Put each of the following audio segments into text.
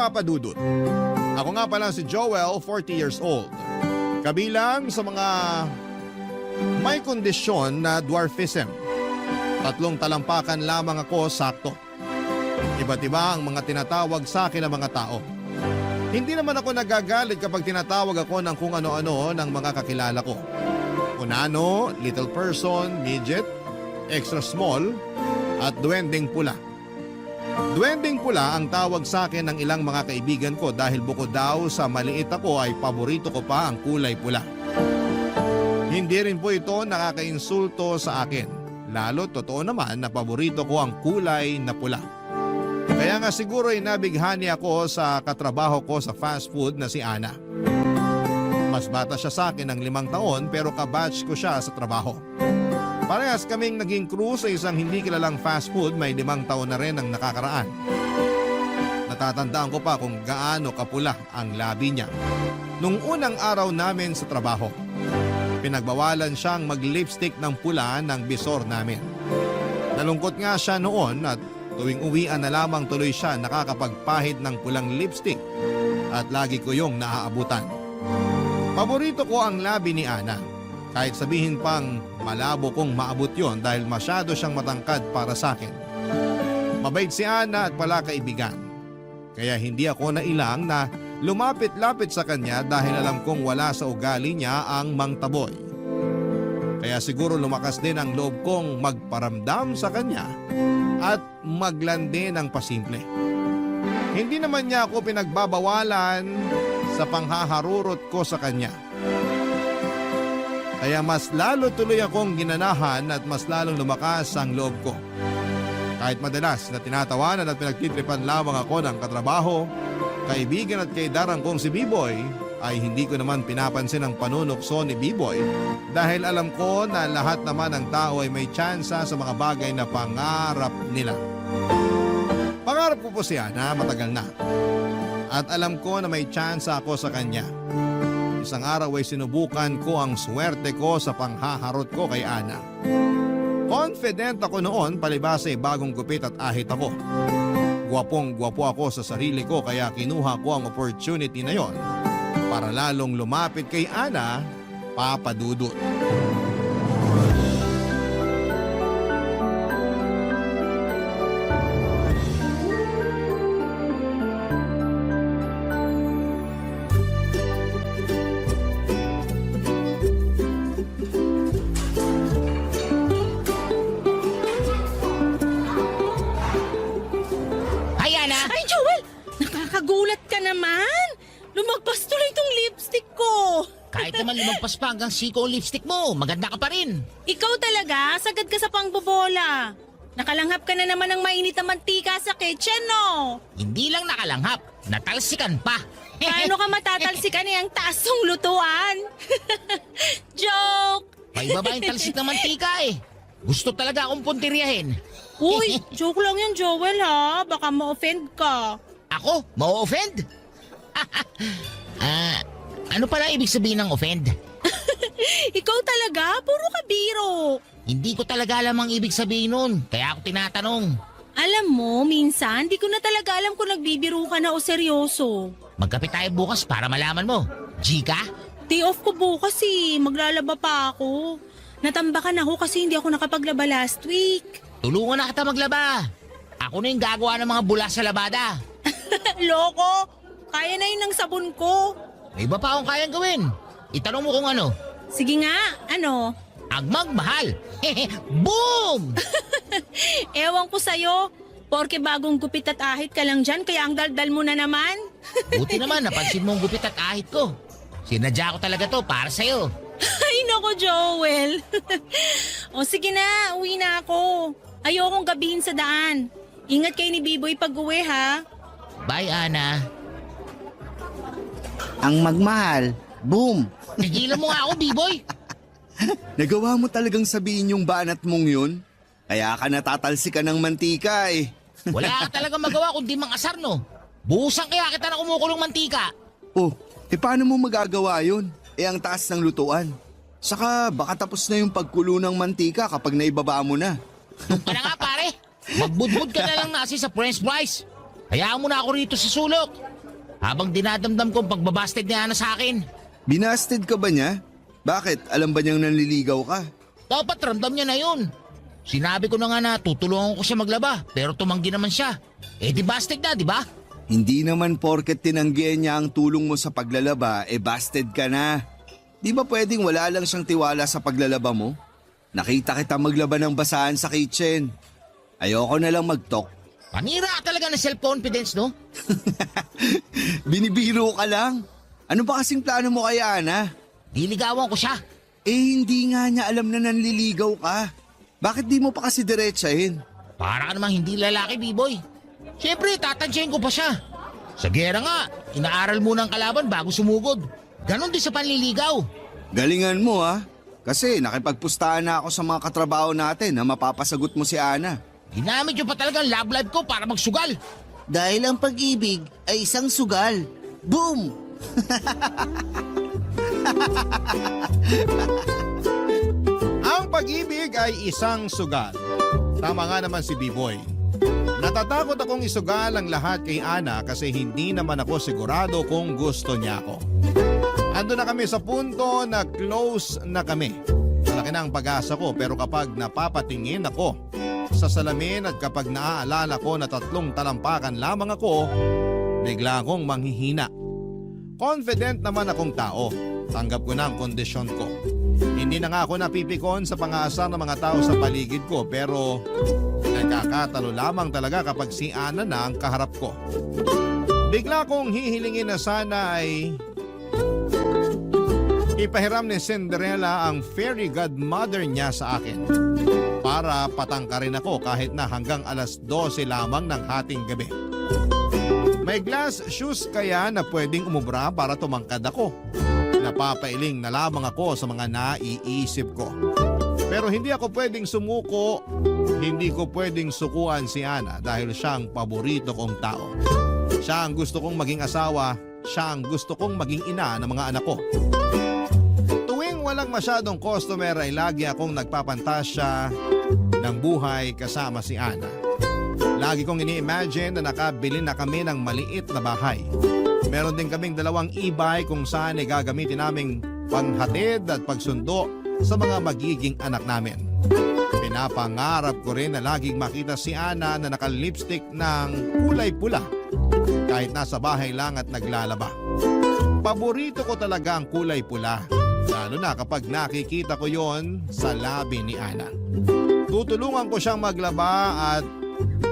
Papa Dudut. Ako nga pala si Joel, 40 years old. Kabilang sa mga may kondisyon na dwarfism. 3 talampakan lamang ako sakto. Iba't iba ang mga tinatawag sa akin ng mga tao. Hindi naman ako nagagalit kapag tinatawag ako ng kung ano-ano ng mga kakilala ko. Unano, little person, midget, extra small, at duwending pula. Duwending pula ang tawag sa akin ng ilang mga kaibigan ko dahil bukod daw sa maliit ako ay paborito ko pa ang kulay pula. Hindi rin po ito nakakainsulto sa akin. Lalo totoo naman na paborito ko ang kulay na pula. Kaya nga siguro ay nabighani ako sa katrabaho ko sa fast food na si Ana. Mas bata siya sa akin ng 5 taon pero kabatch ko siya sa trabaho. Parehas kaming naging crew sa isang hindi kilalang fast food, may 5 taon na rin ang nakakaraan. Natatandaan ko pa kung gaano kapula ang labi niya. Nung unang araw namin sa trabaho, pinagbawalan siyang mag-lipstick ng pula ng bisor namin. Nalungkot nga siya noon at tuwing uwian na lamang tuloy siya nakakapagpahid ng pulang lipstick at lagi ko yung naaabutan. Paborito ko ang labi ni Ana. Kahit sabihin pang malabo kong maabot yon dahil masyado siyang matangkad para sa akin. Mabait si Ana at pala kaibigan. Kaya hindi ako nailang na lumapit-lapit sa kanya dahil alam kong wala sa ugali niya ang mangtaboy. Kaya siguro lumakas din ang loob kong magparamdam sa kanya at maglandi ng pasimple. Hindi naman niya ako pinagbabawalan sa panghaharurot ko sa kanya. Kaya mas lalo tuloy akong ginanahan at mas lalong lumakas ang loob ko. Kahit madalas na tinatawanan at pinagtitripan lamang ako ng katrabaho, kaibigan at kaidarang kong si B-Boy, ay hindi ko naman pinapansin ang panunukso ni B-Boy dahil alam ko na lahat naman ng tao ay may tsansa sa mga bagay na pangarap nila. Pangarap ko po siya na matagal na at alam ko na may tsansa ako sa kanya. Isang araw ay sinubukan ko ang swerte ko sa panghaharot ko kay Ana. Confident ako noon palibasa ay bagong gupit at ahit ako. Gwapong-gwapo ako sa sarili ko kaya kinuha ko ang opportunity na yon para lalong lumapit kay Ana, Papa Dudut. Ay, Joel! Nakakagulat ka naman! Lumagpas tuloy itong lipstick ko! Kahit naman lumagpas pa hanggang siko ang lipstick mo, maganda ka pa rin. Ikaw talaga, sagad ka sa pangbobola. Nakalanghap ka na naman ng mainit na mantika sa kitchen, no? Hindi lang nakalanghap, natalsikan pa. Paano ka matatalsikan ang taas ng lutuan? Joke! Paibaba yung talsik ng mantika eh. Gusto talaga akong puntiryahin. Uy, joke lang yan, Joel, ha? Baka ma-offend ka. Ako? Ma-offend? Ano pala ibig sabihin ng offend? Ikaw talaga, puro ka biro. Hindi ko talaga alam ang ibig sabihin nun, kaya ako tinatanong. Alam mo, minsan, di ko na talaga alam kung nagbibiro ka na o seryoso. Magkape tayo bukas para malaman mo. G ka? Day off ko bukas eh. Maglalaba pa ako. Natambakan ako kasi hindi ako nakapaglaba last week. Tulungan na kita maglaba. Ako na yung gagawa ng mga bula sa labada. Loko! Kaya na yun ng sabon ko. May iba pa akong kayang gawin. Itanong mo kung ano. Sige nga, ano? Agmagmahal. Boom! Ewan ko sa'yo. Porke bagong gupit at ahit ka lang dyan, kaya ang daldal mo na naman. Buti naman, napansin mo ang gupit at ahit ko. Sinadya ko talaga to para sa'yo. Ay, nako, Joel. O sige na, uwi na ako. Ayokong gabihin sa daan. Ingat kayo ni B-Boy pag-uwi, ha? Bye, Ana. Ang magmahal. Boom! Tigilan mo nga ako, B-Boy. Nagawa mo talagang sabihin yung banat mong yun? Kaya ka natatalsikan ng mantika eh. Wala ka talaga magawa kundi mangasar, no? Buhusan kaya kita ng kumukulong mantika. Oh, paano mo magagawa yun? Ang taas ng lutuan. Saka baka tapos na yung pagkulo ng mantika kapag naibaba mo na. Doon ka na nga, pare. Magbudbud ka na lang nasi sa french fries. Hayaan mo na ako rito sa sulok. Habang dinadamdam ko ang pagbabasted ni Ana sa akin. Binasted ka ba niya? Bakit? Alam ba niyang nanliligaw ka? Dapat ramdam niya na yun. Sinabi ko na nga na tutulungan ko siya maglaba pero tumanggi naman siya. Eh di basted na, di ba? Hindi naman porket tinanggihan niya ang tulong mo sa paglalaba, busted ka na. Di ba pwedeng wala lang siyang tiwala sa paglalaba mo? Nakita kita maglaba ng basahan sa kitchen. Ayoko na lang mag-talk. Panira ka talaga ng self-confidence, no? Binibiro ka lang. Ano ba kasing plano mo kay Ana? Diligawan ko siya. Hindi nga niya alam na nanliligaw ka. Bakit di mo pa kasi diretsahin? Para ka namang hindi lalaki, B-boy. Siyempre, tatansyahin ko pa siya. Sa gera nga, inaaral muna ang kalaban bago sumugod. Ganon din sa panliligaw. Galingan mo ha. Kasi nakipagpustahan na ako sa mga katrabaho natin na mapapasagot mo si Ana. Ginamit nyo pa talaga ang love life ko para magsugal. Dahil ang pag-ibig ay isang sugal. Boom! Ang pag-ibig ay isang sugal. Tama nga naman si B-Boy. Natatakot akong isugal ang lahat kay Ana kasi hindi naman ako sigurado kung gusto niya ako. Ando na kami sa punto na close na kami. Malaki na ang pag-asa ko pero kapag napapatingin ako sa salamin at kapag naaalala ko na 3 talampakan lamang ako, bigla akong manghihina. Confident naman akong tao. Tanggap ko na ang kondisyon ko. Hindi na nga ako napipikon sa pang-aasar ng mga tao sa paligid ko pero nagkakatalo lamang talaga kapag si Ana na ang kaharap ko. Bigla kong hihilingin na sana ay ipahiram ni Cinderella ang fairy godmother niya sa akin para patangkarin ako kahit na hanggang alas 12 lamang ng hating gabi. May glass shoes kaya na pwedeng umubra para tumangkad ako. Napapailing na lamang ako sa mga naiisip ko. Pero hindi ako pwedeng sumuko, hindi ko pwedeng sukuan si Ana dahil siya ang paborito kong tao. Siya ang gusto kong maging asawa, siya ang gusto kong maging ina ng mga anak ko. Tuwing walang masyadong customer ay lagi akong nagpapantasya ng buhay kasama si Ana. Lagi kong ini-imagine na nakabili na kami ng maliit na bahay. Meron din kaming 2 e-bike kung saan ay gagamitin naming panghatid at pagsundo sa mga magiging anak namin. Pinapangarap ko rin na laging makita si Ana na naka-lipstick ng kulay pula kahit nasa bahay lang at naglalaba. Paborito ko talaga ang kulay pula, lalo na kapag nakikita ko yon sa labi ni Ana. Tutulungan ko siyang maglaba at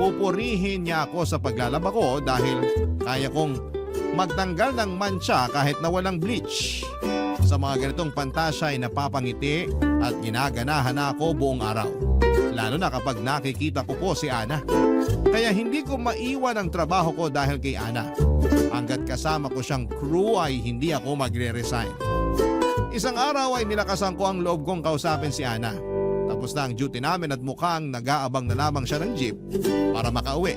pupurihin niya ako sa paglalaba ko dahil kaya kong magtanggal ng mancha kahit na walang bleach. Sa mga ganitong pantasya ay napapangiti at ginaganahan ako buong araw. Lalo na kapag nakikita ko po si Ana. Kaya hindi ko maiwan ang trabaho ko dahil kay Ana. Hanggat kasama ko siyang crew ay hindi ako magre-resign. Isang araw ay nilakasan ko ang loob kong kausapin si Ana. Tapos na ang duty namin at mukhang nag-aabang na lamang siya ng jeep para makauwi.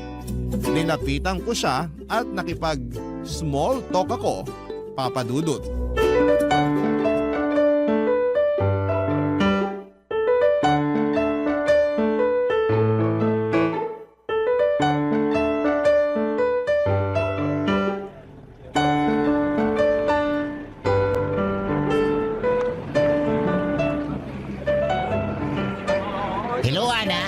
Nilapitan ko siya at nakipag-small talk ako, Papa Dudut. Hello, Ana.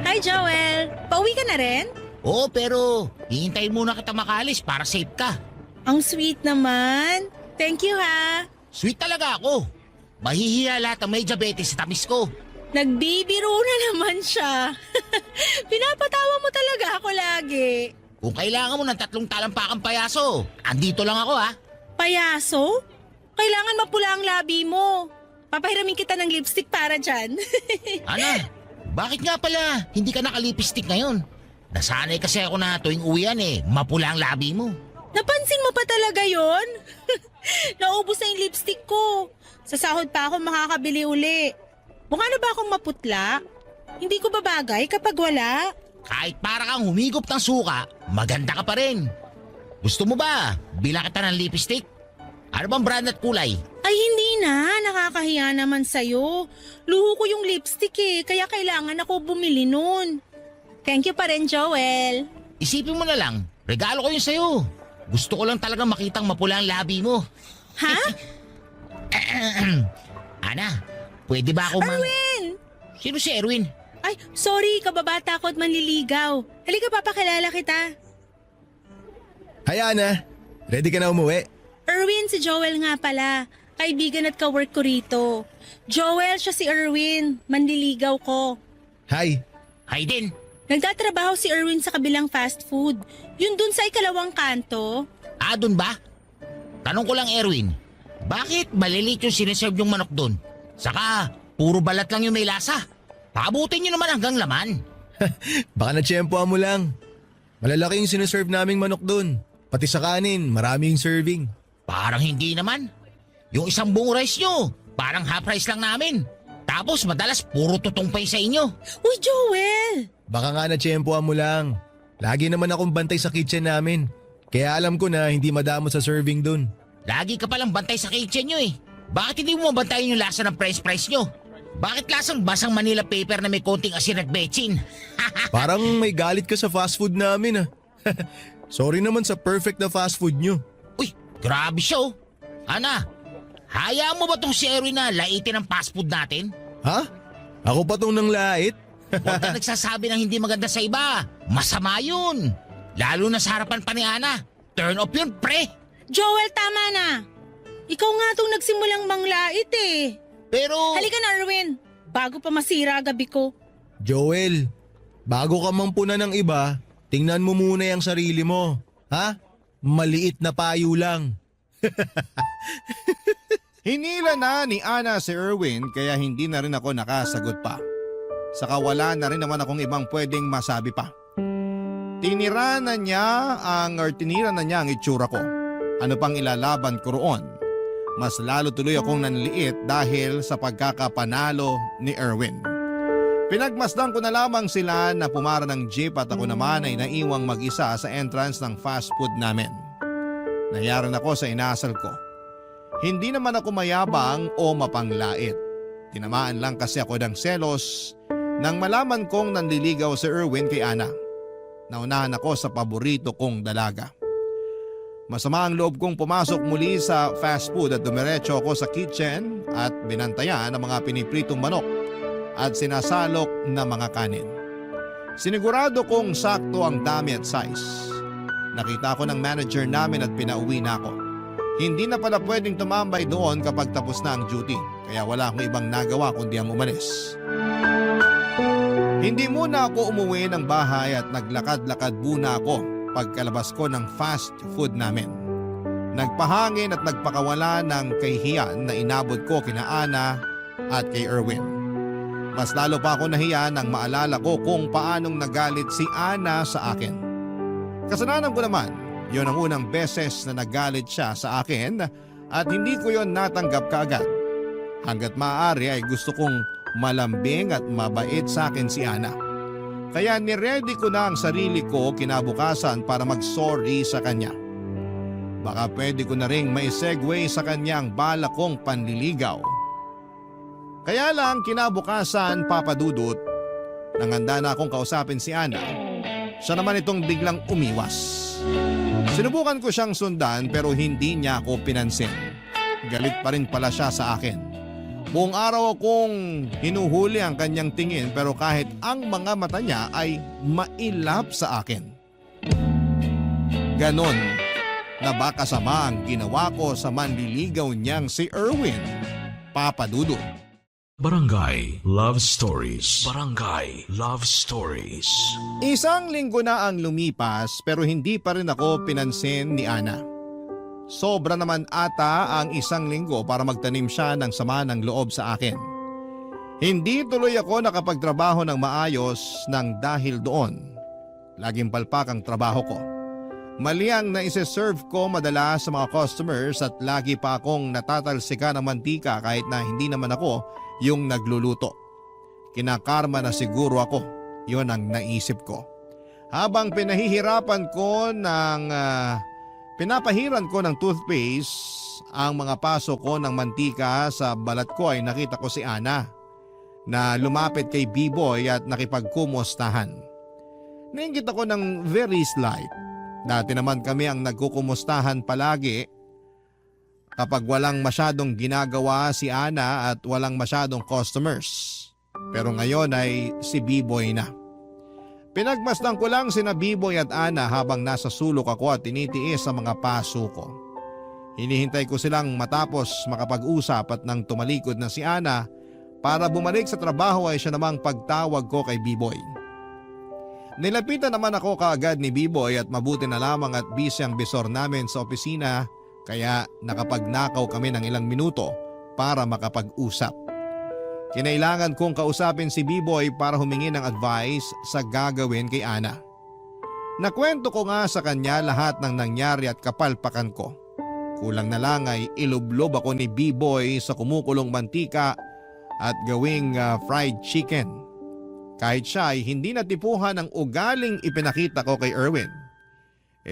Hi, Joel. Pauwi ka na rin? Oo, pero hihintayin muna kita makalis para safe ka. Ang sweet naman. Thank you, ha. Sweet talaga ako. Mahihiya lahat ang may diabetes sa tamis ko. Nagbibiro na naman siya. Pinapatawa mo talaga ako lagi. Kung kailangan mo ng 3 talampakang payaso, andito lang ako ha. Payaso? Kailangan mapula ang labi mo. Papahiramin kita ng lipstick para dyan. Ana, bakit nga pala hindi ka nakalipistik ngayon? Nasanay kasi ako na tuwing uwian mapula ang labi mo. Napansin mo pa talaga yon? Naubos na yung lipstick ko. Sa sahod pa ako makakabili uli. Mukha na ba akong maputla? Hindi ko babagay kapag wala. Kahit para kang humigop ng suka, maganda ka pa rin. Gusto mo ba bilang kita ng lipstick? Ano bang brand at kulay? Ay hindi na, nakakahiya naman sa'yo. Luho ko yung lipstick kaya kailangan ako bumili nun. Thank you pa rin, Joel. Isipin mo na lang, regalo ko yun sa'yo. Gusto ko lang talaga makitang mapula ang labi mo. Ha? Ana, pwede ba ako Erwin! Sino si Erwin? Ay, sorry, kababata ko at manliligaw. Halika, papakilala kita. Hi Ana, ready ka na umuwi? Erwin, si Joel nga pala. Kaibigan at kawork ko rito. Joel, siya si Erwin. Manliligaw ko. Hi. Hi din. Nagtatrabaho si Erwin sa kabilang fast food. Yun dun sa ikalawang kanto. Dun ba? Tanong ko lang Erwin, bakit malilit yung sineserve yung manok dun? Saka, puro balat lang yung may lasa. Paabutin nyo naman hanggang laman. Baka natsyempohan mo lang. Malalaki yung sineserve naming manok dun. Pati sa kanin, maraming serving. Parang hindi naman. Yung isang buong rice nyo, parang half rice lang namin. Tapos madalas puro tutong pa sa inyo. Uy, Joel! Baka nga natsyempohan mo lang. Lagi naman akong bantay sa kitchen namin. Kaya alam ko na hindi madamot sa serving dun. Lagi ka palang bantay sa kitchen nyo eh. Bakit hindi mo mabantayan yung lasa ng fries nyo? Bakit lasang basang Manila paper na may konting asin at betchin? Parang may galit ka sa fast food namin ah. Sorry naman sa perfect na fast food nyo. Uy, grabe siya oh. Ana, hayaan mo ba tong si Erwin na laitin ang fast food natin? Ha? Ako pa tong nang lait? Huwag ka nagsasabi ng hindi maganda sa iba. Masama yun. Lalo na sa harapan pa ni Ana. Turn off yun, pre. Joel, tama na. Ikaw nga itong nagsimulang manglait eh. Pero... Halika na, Erwin. Bago pa masira gabi ko. Joel, bago ka mampuna ng iba, tingnan mo muna yung sarili mo. Ha? Maliit na payo lang. Hinila na ni Ana si Erwin kaya hindi na rin ako nakasagot pa. Saka wala na rin naman akong ibang pwedeng masabi pa. Tinira na niya ang itsura ko. Ano pang ilalaban ko roon? Mas lalo tuloy akong nanliit dahil sa pagkakapanalo ni Erwin. Pinagmasdan ko na lamang sila na pumara ng jeep at ako naman ay naiwang mag-isa sa entrance ng fast food namin. Nahiyaran ako sa inasal ko. Hindi naman ako mayabang o mapanglait. Tinamaan lang kasi ako ng selos nang malaman kong nanliligaw si Erwin kay Ana. Naunahan ako sa paborito kong dalaga. Masama ang loob kong pumasok muli sa fast food at dumiretso ako sa kitchen at binantayan ang mga pinipritong manok at sinasalok na mga kanin. Sinigurado kong sakto ang dami at size. Nakita ko ng manager namin at pinauwi na ako. Hindi na pala pwedeng tumambay doon kapag tapos na ang duty, kaya wala akong ibang nagawa kundi ang umalis. Hindi muna ako umuwi ng bahay at naglakad-lakad muna ako pagkalabas ko ng fast food namin. Nagpahangin at nagpakawala ng kahihiyan na inabot ko kina Ana at kay Erwin. Mas lalo pa ako nahiya nang maalala ko kung paanong nagalit si Ana sa akin. Kasalanan ko naman, yon ang unang beses na nagalit siya sa akin at hindi ko yon natanggap kaagad. Hanggat maaari ay gusto kong malambing at mabait sa akin si Ana. Kaya niready ko na ang sarili ko kinabukasan para mag-sorry sa kanya. Baka pwede ko na ring mai-segue sa kanyang balak kong panliligaw. Kaya lang kinabukasan, Papa Dudut, nang handa na akong kausapin si Ana, siya naman itong biglang umiwas. Sinubukan ko siyang sundan pero hindi niya ako pinansin. Galit pa rin pala siya sa akin. Buong araw akong hinuhuli ang kanyang tingin pero kahit ang mga mata niya ay mailap sa akin. Ganon na ba kasama ang ginawa ko sa manliligaw niyang si Erwin, Papa Dudut? Barangay Love Stories. Barangay Love Stories. Isang linggo na ang lumipas pero hindi pa rin ako pinansin ni Ana. Sobra naman ata ang isang linggo para magtanim siya ng sama ng loob sa akin. Hindi tuloy ako nakapagtrabaho ng maayos nang dahil doon. Laging palpak ang trabaho ko. Mali ang naiseserve ko madalas sa mga customers at lagi pa akong natatalsika ng mantika kahit na hindi naman ako yung nagluluto. Kinakarma na siguro ako. Yun ang naisip ko. Habang pinahihirapan ko pinapahiran ko ng toothpaste ang mga paso ko ng mantika sa balat ko ay nakita ko si Ana na lumapit kay B-Boy at nakipagkumustahan. Nainggit ako ng very slight. Dati naman kami ang nagkukumustahan palagi kapag walang masyadong ginagawa si Ana at walang masyadong customers. Pero ngayon ay si B-Boy na. Pinagmasdan ko lang sina B-Boy at Ana habang nasa sulok ako at tinitiis sa mga paso ko. Hinihintay ko silang matapos makapag-usap at nang tumalikod na si Ana para bumalik sa trabaho ay siya namang pagtawag ko kay B-Boy. Nilapitan naman ako kaagad ni B-Boy at mabuti na lamang at busy ang bisor namin sa opisina kaya nakapagnakaw kami ng ilang minuto para makapag-usap. Kinailangan kong kausapin si B-Boy para humingi ng advice sa gagawin kay Ana. Nakwento ko nga sa kanya lahat ng nangyari at kapalpakan ko. Kulang na lang ay ilublob ako ni B-Boy sa kumukulong mantika at gawing fried chicken. Kahit siya ay hindi natipuhan ng ugaling ipinakita ko kay Erwin.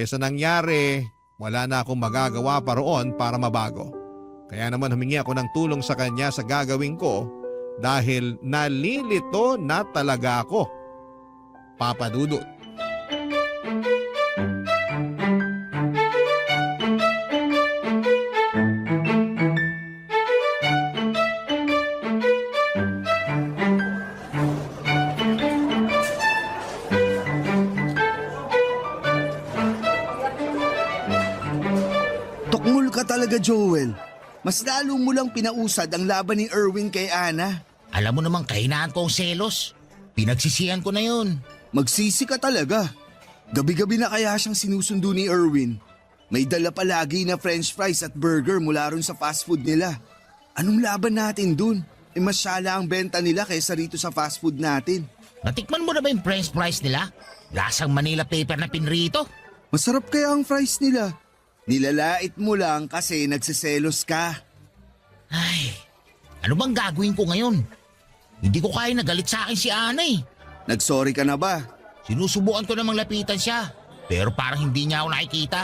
Sa nangyari, wala na akong magagawa pa roon para mabago. Kaya naman humingi ako ng tulong sa kanya sa gagawin ko dahil nalilito na talaga ako. Papa Dudut. Tukmul ka talaga, Joel. Mas lalo mo lang pinausad ang laban ni Erwin kay Ana. Alam mo namang kahinaan ko ang selos. Pinagsisihan ko na yun. Magsisi ka talaga. Gabi-gabi na kaya siyang sinusundo ni Erwin. May dala palagi na french fries at burger mula ron sa fast food nila. Anong laban natin dun? Masyala ang benta nila kaysa rito sa fast food natin. Natikman mo na ba yung french fries nila? Lasang Manila paper na pinrito. Masarap kaya ang fries nila. Nilalait mo lang kasi nagsiselos ka. Ay, ano bang gagawin ko ngayon? Hindi ko kaya nagalit sa akin si Ana eh. Nagsorry ka na ba? Sinusubukan ko namang lapitan siya. Pero parang hindi niya ako nakikita.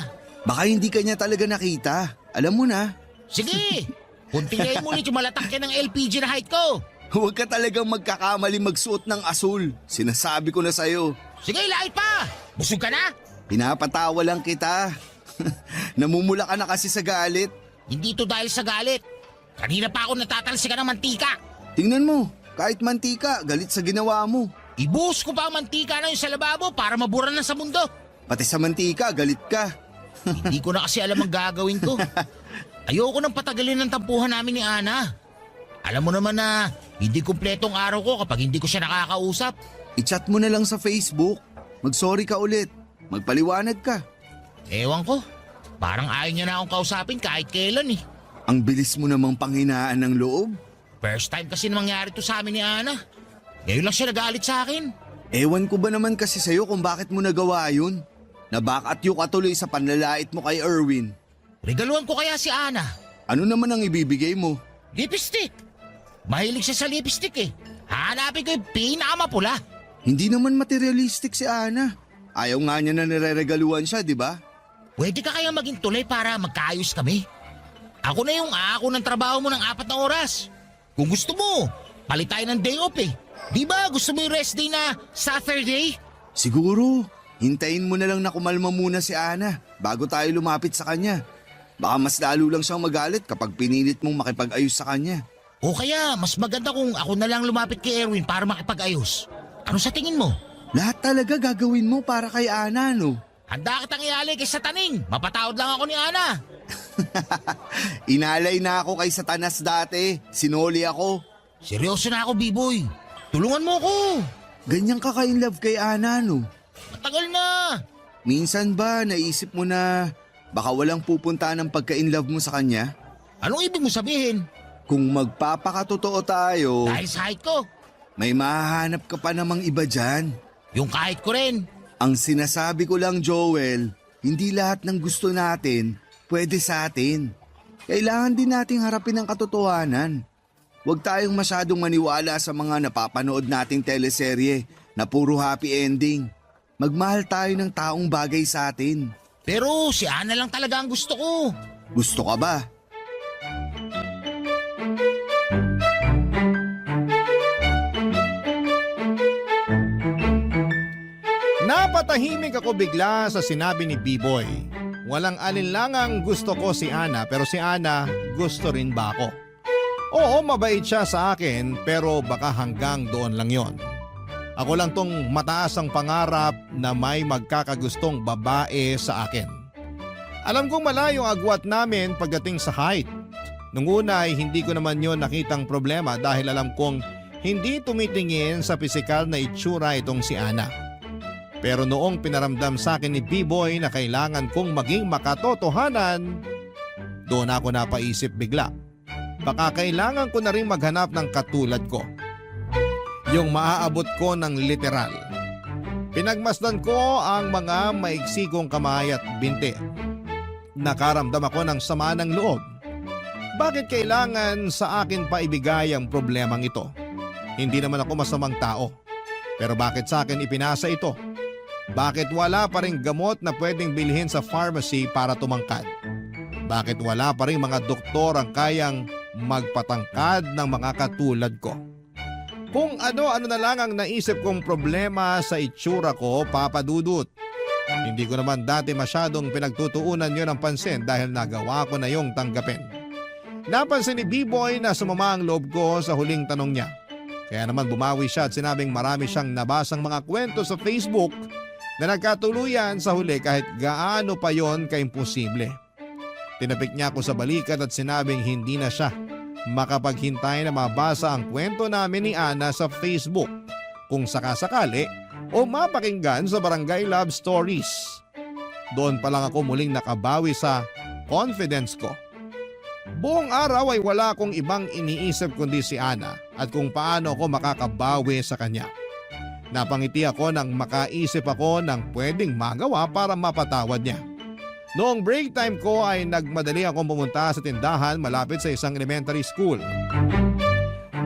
Baka hindi ka niya talaga nakita. Alam mo na. Sige, kuntingayin mo ulit yung malatak yan ng LPG na height ko. Huwag ka talagang magkakamali magsuot ng asul. Sinasabi ko na sa'yo. Sige, lahit pa! Busog ka na? Pinapatawa lang kita. Namumula ka na kasi sa galit. Hindi to dahil sa galit. Kanina pa ako natatalsikan ng mantika. Tingnan mo, kahit mantika, galit sa ginawa mo. Ibuhos ko pa ang mantika na yun sa lababo para mabura na sa mundo. Pati sa mantika, galit ka. Hindi ko na kasi alam ang gagawin ko. Ayoko nang patagalin ng tampuhan namin ni Ana. Alam mo naman na hindi kumpletong araw ko kapag hindi ko siya nakakausap. I-chat mo na lang sa Facebook. Mag-sorry ka ulit. Magpaliwanag ka. Ewan ko, parang ayaw niya na akong kausapin kahit kailan eh. Ang bilis mo namang panghinaan ng loob. First time kasi nangyari to sa amin ni Ana. Ngayon lang siya nagalit sa akin. Ewan ko ba naman kasi sa'yo kung bakit mo nagawa yun? Nabakatyo ka tuloy sa panlalait mo kay Erwin. Regaluhan ko kaya si Ana. Ano naman ang ibibigay mo? Lipstick. Mahilig siya sa lipstick eh. Hanapin ko yung pinakamapula. Hindi naman materialistic si Ana. Ayaw nga niya na nireregaluhan siya, di ba? Pwede ka kaya maging tulay para magkaayos kami? Ako na yung ako ng trabaho mo ng 4 na oras. Kung gusto mo, palit tayo ng day off eh. Di ba gusto mo yung rest day na Saturday? Siguro. Hintayin mo na lang na kumalma muna si Ana bago tayo lumapit sa kanya. Baka mas lalo lang siyang magalit kapag pinilit mong makipag-ayos sa kanya. O kaya mas maganda kung ako na lang lumapit kay Erwin para makipag-ayos. Ano sa tingin mo? Lahat talaga gagawin mo para kay Ana, no? Handa kitang ialay kay Sataning. Mapatawad lang ako ni Ana. Inalay na ako kay Satanas dati. Sinoli ako. Seryoso na ako, B-Boy. Tulungan mo ako. Ganyan ka ka-in-love kay Ana, no? Matagal na. Minsan ba naisip mo na baka walang pupunta ng pagka-in-love mo sa kanya? Anong ibig mo sabihin? Kung magpapakatotoo tayo, Dahil sa height ko. may mahahanap ka pa namang iba dyan. Yung kahit ko rin. Ang sinasabi ko lang, Joel, hindi lahat ng gusto natin pwede sa atin. Kailangan din nating harapin ang katotohanan. Huwag tayong masyadong maniwala sa mga napapanood nating teleserye na puro happy ending. Magmahal tayo ng taong bagay sa atin. Pero si Ana lang talaga ang gusto ko. Gusto ka ba? Natahimik ako bigla sa sinabi ni B-Boy. Walang alinlangang gusto ko si Ana pero si Ana gusto rin ba ako? Oo, mabait siya sa akin pero baka hanggang doon lang yon. Ako lang tong mataas ang pangarap na may magkakagustong babae sa akin. Alam kong malayo ang agwat namin pagdating sa height. Nung una ay hindi ko naman yon nakitang problema dahil alam kong hindi tumitingin sa pisikal na itsura itong si Ana. Pero noong pinaramdam sa akin ni B-Boy na kailangan kong maging makatotohanan, doon ako napaisip bigla. Baka kailangan ko na rin maghanap ng katulad ko. Yung maaabot ko ng literal. Pinagmasdan ko ang mga maiksi kong kamay at binti. Nakaramdam ako ng sama ng loob. Bakit kailangan sa akin pa ibigay ang problemang ito? Hindi naman ako masamang tao. Pero bakit sa akin ipinasa ito? Bakit wala pa rin gamot na pwedeng bilhin sa pharmacy para tumangkad? Bakit wala pa rin mga doktor ang kayang magpatangkad ng mga katulad ko? Kung ano-ano na lang ang naisip kong problema sa itsura ko, Papa Dudut. Hindi ko naman dati masyadong pinagtutuunan yon ng pansin dahil nagawa ko na yung tanggapin. Napansin ni B-Boy na sumama ang loob ko sa huling tanong niya. Kaya naman bumawi siya at sinabing marami siyang nabasang mga kwento sa Facebook na nagkatuluyan sa huli kahit gaano pa yon kaimposible. Tinapik niya ako sa balikat at sinabing hindi na siya makapaghintay na mabasa ang kwento namin ni Ana sa Facebook kung sakasakali o mapakinggan sa Barangay Love Stories. Doon pa lang ako muling nakabawi sa confidence ko. Buong araw ay wala akong ibang iniisip kundi si Ana at kung paano ako makakabawi sa kanya. Napangiti ako nang makaisip ako ng pwedeng magawa para mapatawad niya. Noong break time ko ay nagmadali akong pumunta sa tindahan malapit sa isang elementary school.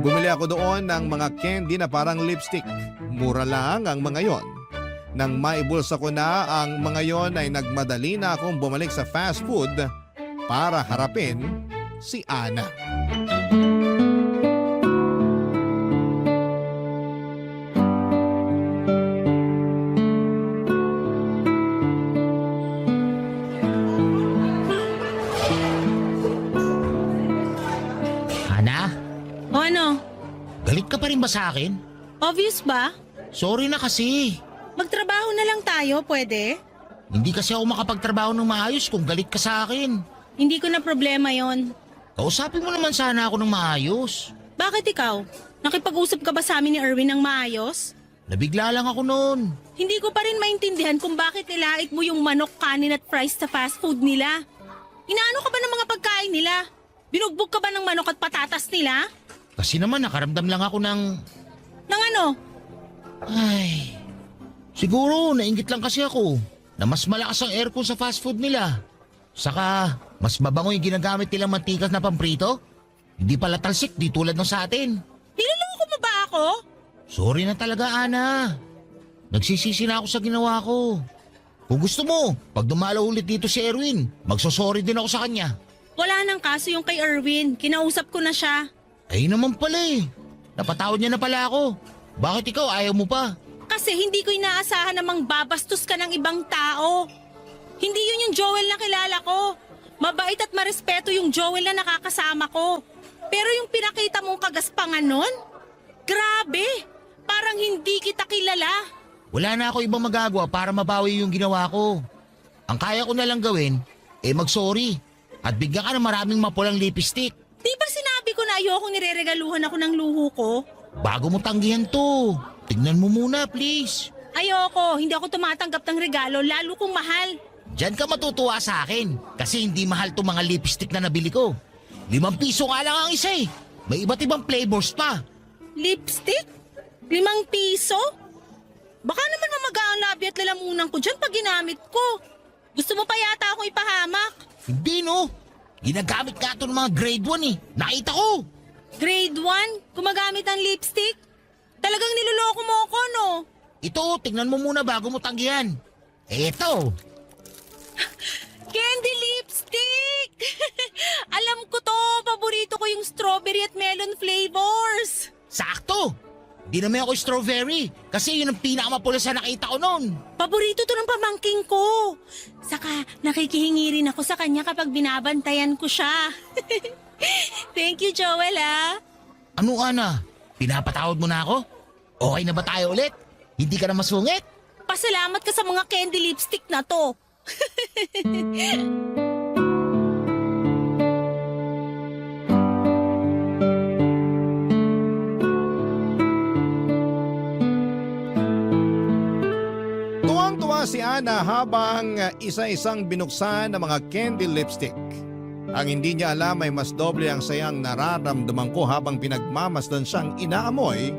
Bumili ako doon ng mga candy na parang lipstick. Mura lang ang mga yon. Nang maibulsa ko na ang mga yon ay nagmadali na akong bumalik sa fast food para harapin si Ana. Ana, O ano? galit ka pa rin ba sa akin? Obvious ba? Sorry na kasi. Magtrabaho na lang tayo, pwede? Hindi kasi ako makapagtrabaho ng maayos kung galit ka sa akin. Hindi ko na problema yon. Kausapin mo naman sana ako ng maayos. Bakit ikaw? Nakipag-usap ka ba sa amin ni Erwin ng maayos? Nabigla lang ako noon. Hindi ko pa rin maintindihan kung bakit nilait mo yung manok, kanin at fries sa fast food nila. Inaano ka ba ng mga pagkain nila? Binugbog ka ba ng manok at patatas nila? Kasi naman nakaramdam lang ako ng... Nang ano? Ay... Siguro nainggit lang kasi ako na mas malakas ang aircon sa fast food nila. Saka mas mabango yung ginagamit nilang mantikas na pamprito. Hindi pala talsik di tulad ng sa atin. Niloloko mo ba ako? Sorry na talaga, Ana. Nagsisisi na ako sa ginawa ko. Kung gusto mo, pag dumalaw ulit dito si Erwin, magsosorry din ako sa kanya. Wala nang kaso yung kay Erwin. Kinausap ko na siya. Ay naman pala eh. Napatawad niya na pala ako. Bakit ikaw ayaw mo pa? Kasi hindi ko inaasahan namang babastos ka ng ibang tao. Hindi yun yung Joel na kilala ko. Mabait at marespeto yung Joel na nakakasama ko. Pero yung pinakita mong kagaspangan nun? Grabe! Parang hindi kita kilala. Wala na ako ibang magagawa para mabawi yung ginawa ko. Ang kaya ko na lang gawin, mag-sorry. At bigyan ka ng maraming mapulang lipstick. Di ba sinabi ko na ayokong nireregaluhan ako ng luho ko? Bago mo tanggihan to, tignan mo muna please. Ayoko, hindi ako tumatanggap ng regalo lalo kung mahal. Diyan ka matutuwa sa akin kasi hindi mahal to mga lipstick na nabili ko. 5 piso nga lang ang isa eh. May iba't ibang flavors pa. Lipstick? 5 piso? Baka naman mamaga ang labi at lalamunan ko dyan pag ginamit ko. Gusto mo pa yata akong ipahamak? Hindi no. Ginagamit ka ito ng mga grade 1 eh. Nakita ko. Grade 1? Gumagamit ng lipstick? Talagang niloloko mo ako, no? Ito, tingnan mo muna bago mo tanggihan. Eto. Candy lipstick! Alam ko to, paborito ko yung strawberry at melon flavors. Sakto. Di naman ako strawberry kasi yun ang pinakamapula sa nakita ko noon. Paborito to ng pamangking ko. Saka nakikihingi rin ako sa kanya kapag binabantayan ko siya. Thank you, Joel, ah. Ano, Ana? Pinapatawad mo na ako? Okay na ba tayo ulit? Hindi ka na masungit? Pasalamat ka sa mga candy lipstick na to. Tuwang-tuwa si Ana habang isa-isang binuksan ng mga candy lipstick. Ang hindi niya alam ay mas doble ang sayang nararamdaman ko habang pinagmamasdan siyang inaamoy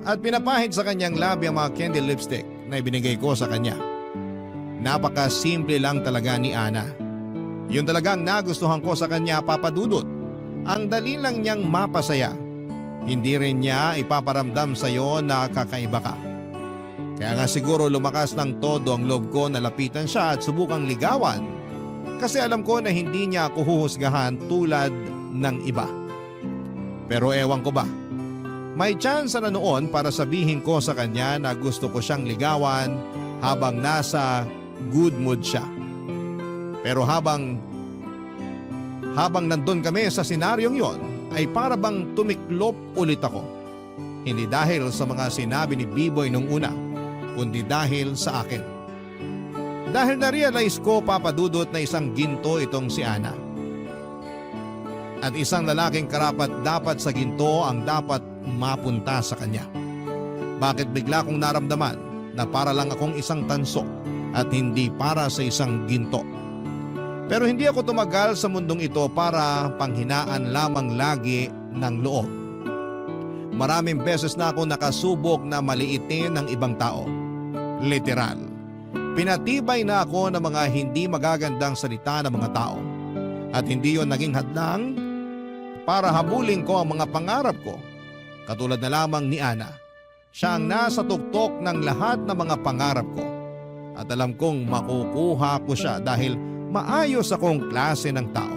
at pinapahid sa kanyang labi ang mga candy lipstick na ibinigay ko sa kanya. Napaka-simple lang talaga ni Ana. Yun talagang nagustuhan ko sa kanya, Papa Dudut. Ang dali lang niyang mapasaya. Hindi rin niya ipaparamdam sa iyo na kakaiba ka. Kaya nga siguro lumakas ng todo ang loob ko na lapitan siya at subukang ligawan. Kasi alam ko na hindi niya ako huhusgahan tulad ng iba. Pero ewan ko ba, may chance na noon para sabihin ko sa kanya na gusto ko siyang ligawan habang nasa good mood siya. Pero habang nandun kami sa senaryong yon, ay para bang tumiklop ulit ako. Hindi dahil sa mga sinabi ni B-Boy nung una, kundi dahil sa akin. Dahil na-realize ko, Papa Dudut, na isang ginto itong si Ana. At isang lalaking karapat dapat sa ginto ang dapat mapunta sa kanya. Bakit bigla kong naramdaman na para lang akong isang tanso at hindi para sa isang ginto? Pero hindi ako tumagal sa mundong ito para panghinaan lamang lagi ng loob. Maraming beses na ako nakasubok na maliitin ng ibang tao. Literal. Pinatibay na ako ng mga hindi magagandang salita ng mga tao. At hindi yon naging hadlang para habulin ko ang mga pangarap ko. Katulad na lamang ni Ana. Siya ang nasa tuktok ng lahat ng mga pangarap ko. At alam kong makukuha ko siya dahil maayos akong klase ng tao.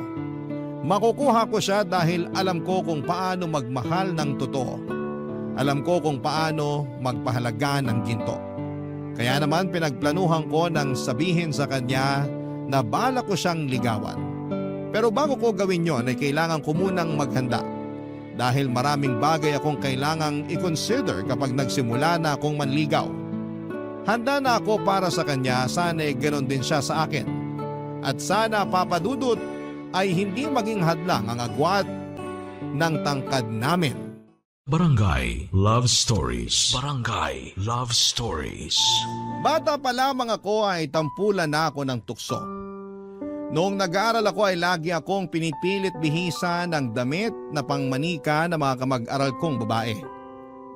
Makukuha ko siya dahil alam ko kung paano magmahal ng totoo. Alam ko kung paano magpahalaga ng ginto. Kaya naman pinagplanuhan ko nang sabihin sa kanya na bala ko siyang ligawan. Pero bago ko gawin yon ay kailangan ko munang maghanda. Dahil maraming bagay akong kailangang i-consider kapag nagsimula na akong manligaw. Handa na ako para sa kanya, sana ay ganon din siya sa akin. At sana, Papa Dudut, ay hindi maging hadlang ang agwat ng tangkad namin. Barangay Love Stories. Barangay Love Stories. Bata pa lamang ako ay tampulan na ako ng tukso. Noong nag-aaral ako ay lagi akong pinipilit bihisan ng damit na pangmanika ng mga kamag-aral kong babae.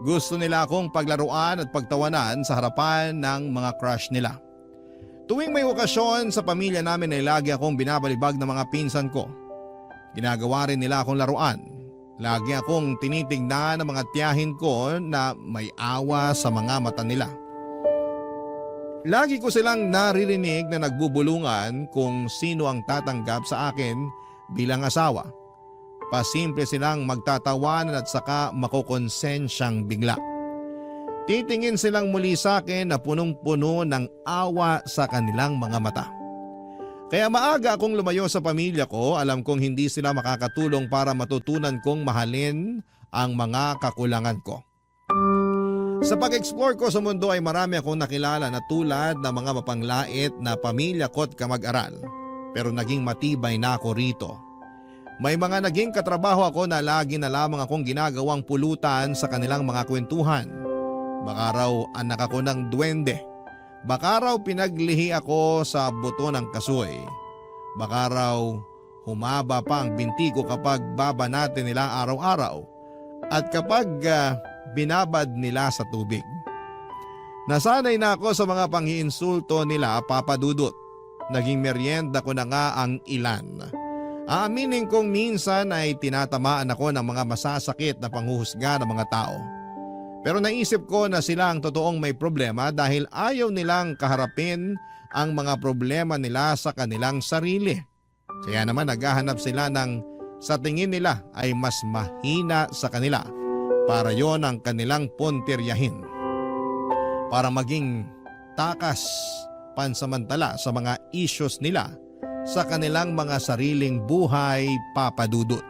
Gusto nila akong paglaruan at pagtawanan sa harapan ng mga crush nila. Tuwing may okasyon sa pamilya namin ay lagi akong binabalibag ng mga pinsan ko. Ginagawa rin nila akong laruan. Lagi akong tinitingnan ng mga tiyahin ko na may awa sa mga mata nila. Lagi ko silang naririnig na nagbubulungan kung sino ang tatanggap sa akin bilang asawa. Pasimple silang magtatawanan at saka makukonsensyang bigla. Titingin silang muli sa akin na punong-puno ng awa sa kanilang mga mata. Kaya maaga akong lumayo sa pamilya ko, alam kong hindi sila makakatulong para matutunan kong mahalin ang mga kakulangan ko. Sa pag-explore ko sa mundo ay marami akong nakilala na tulad ng mga mapanglait na pamilya ko't kamag-aral. Pero naging matibay na ako rito. May mga naging katrabaho ako na lagi na lamang akong ginagawang pulutan sa kanilang mga kwentuhan. Baka raw anak ako ng duwende. Baka raw pinaglihi ako sa buto ng kasoy. Baka raw humaba pa ang binti ko kapag babanatan nila araw-araw at kapag binabad nila sa tubig. Nasanay na ako sa mga panghiinsulto nila, Papa Dudut. Naging merienda ko na nga ang ilan. Aaminin kong minsan ay tinatamaan ako ng mga masasakit na panghuhusga ng mga tao. Pero naisip ko na sila ang totoong may problema dahil ayaw nilang kaharapin ang mga problema nila sa kanilang sarili. Kaya naman naghahanap sila ng sa tingin nila ay mas mahina sa kanila para yon ang kanilang puntiryahin. Para maging takas pansamantala sa mga issues nila sa kanilang mga sariling buhay, Papa Dudut.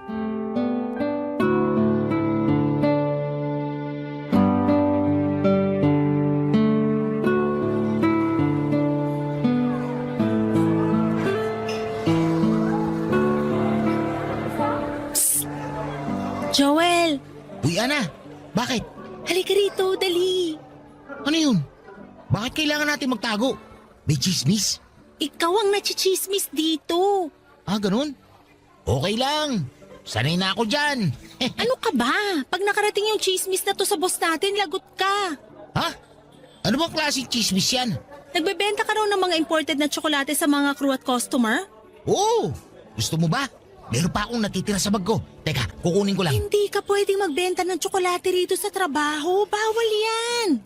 Joel, Uy, Ana, bakit? halika rito, dali. Ano yun? Bakit kailangan natin magtago? May chismis? Ikaw ang nachichismis dito. Ah, ganun? Okay lang. Sanay na ako dyan. Ano ka ba? Pag nakarating yung chismis na to sa boss natin, lagot ka. Ha? Ano bang klaseng chismis yan? Nagbebenta ka raw ng mga imported na tsokolate sa mga crew at customer? Oo. Gusto mo ba? Meron pa akong natitira sa bag ko. Teka, kukunin ko lang. Hindi ka pwedeng magbenta ng tsokolate rito sa trabaho. Bawal yan.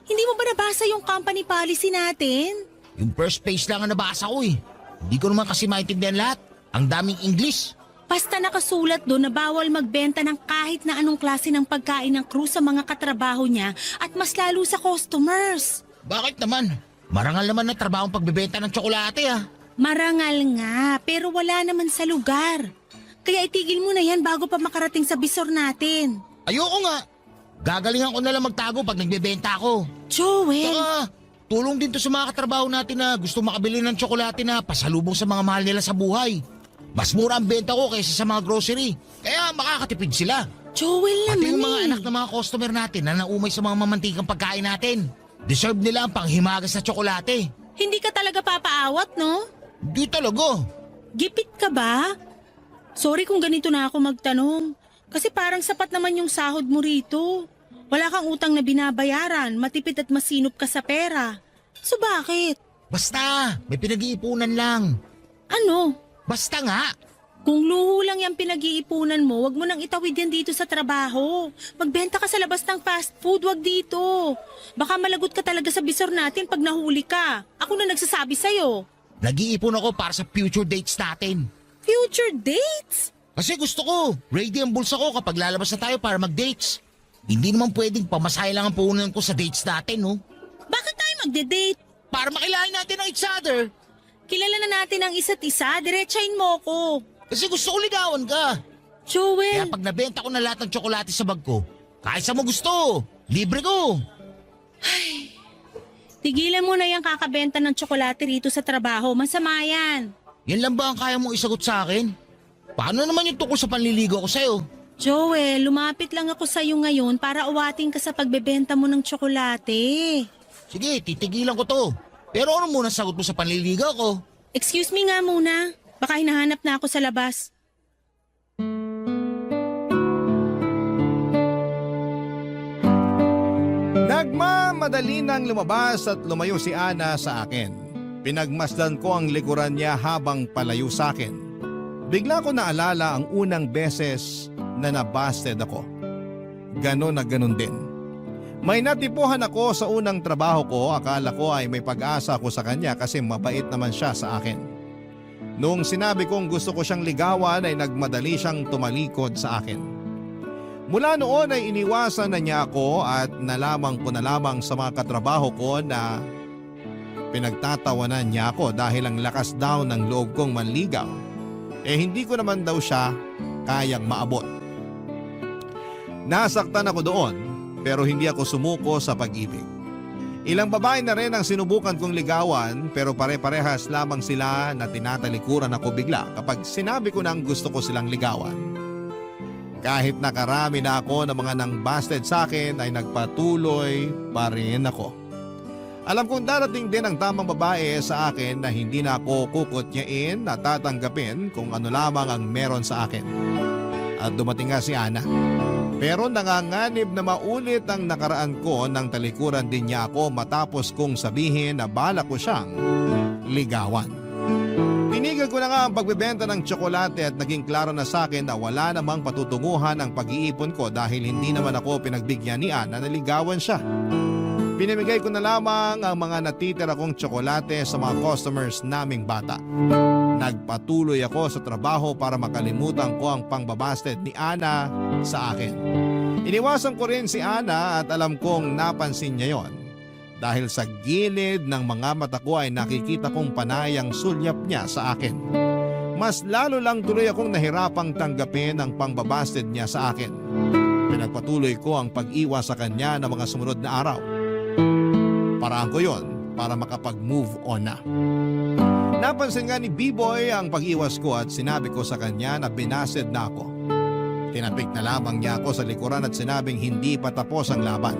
Hindi mo ba nabasa yung company policy natin? Yung first page lang ang nabasa ko eh. Hindi ko naman kasi maintindihan lahat. Ang daming English. Basta nakasulat doon na bawal magbenta ng kahit na anong klase ng pagkain ng crew sa mga katrabaho niya at mas lalo sa customers. Bakit naman? Marangal naman na trabaho ang pagbebenta ng tsokolate ah. Marangal nga, pero wala naman sa lugar. Kaya itigil mo na yan bago pa makarating sa bisor natin. Ayoko nga. Gagalingan ko na lang magtago pag nagbebenta ako. Joel, Saka, tulong din to sa mga katrabaho natin na gusto makabili ng tsokolate na pasalubong sa mga mahal nila sa buhay. Mas mura ang benta ko kaysa sa mga grocery. Kaya makakatipid sila. Joel Pati naman yung mga eh. anak ng mga customer natin na naumay sa mga mamantikang pagkain natin. Deserve nila ang panghimagas na tsokolate. Hindi ka talaga papaawat, no? Di talaga. Gipit ka ba? Sorry kung ganito na ako magtanong. Kasi parang sapat naman yung sahod mo rito. Wala kang utang na binabayaran, matipid at masinop ka sa pera. So bakit? Basta, may pinag-iipunan lang. Ano? Basta nga. Kung luho lang yung pinag-iipunan mo, wag mo nang itawid yan dito sa trabaho. Magbenta ka sa labas ng fast food, wag dito. Baka malagot ka talaga sa bisor natin pag nahuli ka. Ako na nagsasabi sa'yo. Nag-iipon ako para sa future dates natin. Future dates? Kasi gusto ko, ready ang bulsa ko kapag lalabas na tayo para mag-dates. Hindi naman pwedeng pamasahe lang ang puhunan ko sa dates natin, no? Bakit tayo magde-date? Para makilain natin ang each other. Kilala na natin ang isa't isa, diretsahin mo ko. Kasi gusto ko ligawan ka. Kaya Joel, pag nabenta ko na lahat ng tsokolate sa bag ko, kahit sa mo gusto, libre ko. tigilan mo na yung kakabenta ng tsokolate rito sa trabaho. Masama yan. Yan lang ba ang kaya mong isagot sa akin? Paano naman yung tungkol sa panliligaw ko sa'yo? Joel, lumapit lang ako sa'yo ngayon para awatin ka sa pagbebenta mo ng tsokolate. Sige, titigilan ko to. Pero ano muna sagot mo sa panliligaw ko? Excuse me nga muna. Baka hinahanap na ako sa labas. Nagmamadali nang lumabas at lumayo si Ana sa akin. Pinagmasdan ko ang likuran niya habang palayo sa akin. Bigla ko naalala ang unang beses na nabasted ako. Ganon na ganon din. May natipuhan ako sa unang trabaho ko, akala ko ay may pag-asa ako sa kanya kasi mabait naman siya sa akin. Noong sinabi kong gusto ko siyang ligawan ay nagmadali siyang tumalikod sa akin. Mula noon ay iniwasan na niya ako at nalaman ko na lamang sa mga katrabaho ko na pinagtatawanan niya ako dahil ang lakas daw ng loob kong manligaw. Hindi ko naman daw siya kayang maabot. Nasaktan ako doon pero hindi ako sumuko sa pag-ibig. Ilang babae na rin ang sinubukan kong ligawan pero pare-parehas lamang sila na tinatalikuran ako bigla kapag sinabi ko nang gusto ko silang ligawan. Kahit nakarami na ako ng mga nang busted sa akin ay nagpatuloy pa rin ako. Alam kong darating din ang tamang babae sa akin na hindi na ako kukutyain at tatanggapin kung ano lamang ang meron sa akin. At dumating nga si Ana. Pero nanganganib na maulit ang nakaraan ko nang talikuran din niya ako matapos kong sabihin na bala ko siyang ligawan. Tinigil ko na nga ang pagbebenta ng tsokolate at naging klaro na sa akin na wala namang patutunguhan ang pag-iipon ko dahil hindi naman ako pinagbigyan ni Ana na ligawan siya. Pinamigay ko na lamang ang mga natitira kong tsokolate sa mga customers naming bata. Nagpatuloy ako sa trabaho para makalimutan ko ang pangbabasted ni Ana sa akin. Iniwasan ko rin si Ana at alam kong napansin niya yon. Dahil sa gilid ng mga mata ko ay nakikita kong panayang sulyap niya sa akin. Mas lalo lang tuloy akong nahirapang tanggapin ang pangbabasted niya sa akin. Pinagpatuloy ko ang pag-iwas sa kanya ng mga sumunod na araw. Paraan ko yon para makapag-move on na. Napansin nga ni B-Boy ang pag-iwas ko at sinabi ko sa kanya na binasted na ako. Tinapik na lamang niya ako sa likuran at sinabing hindi pa tapos ang laban.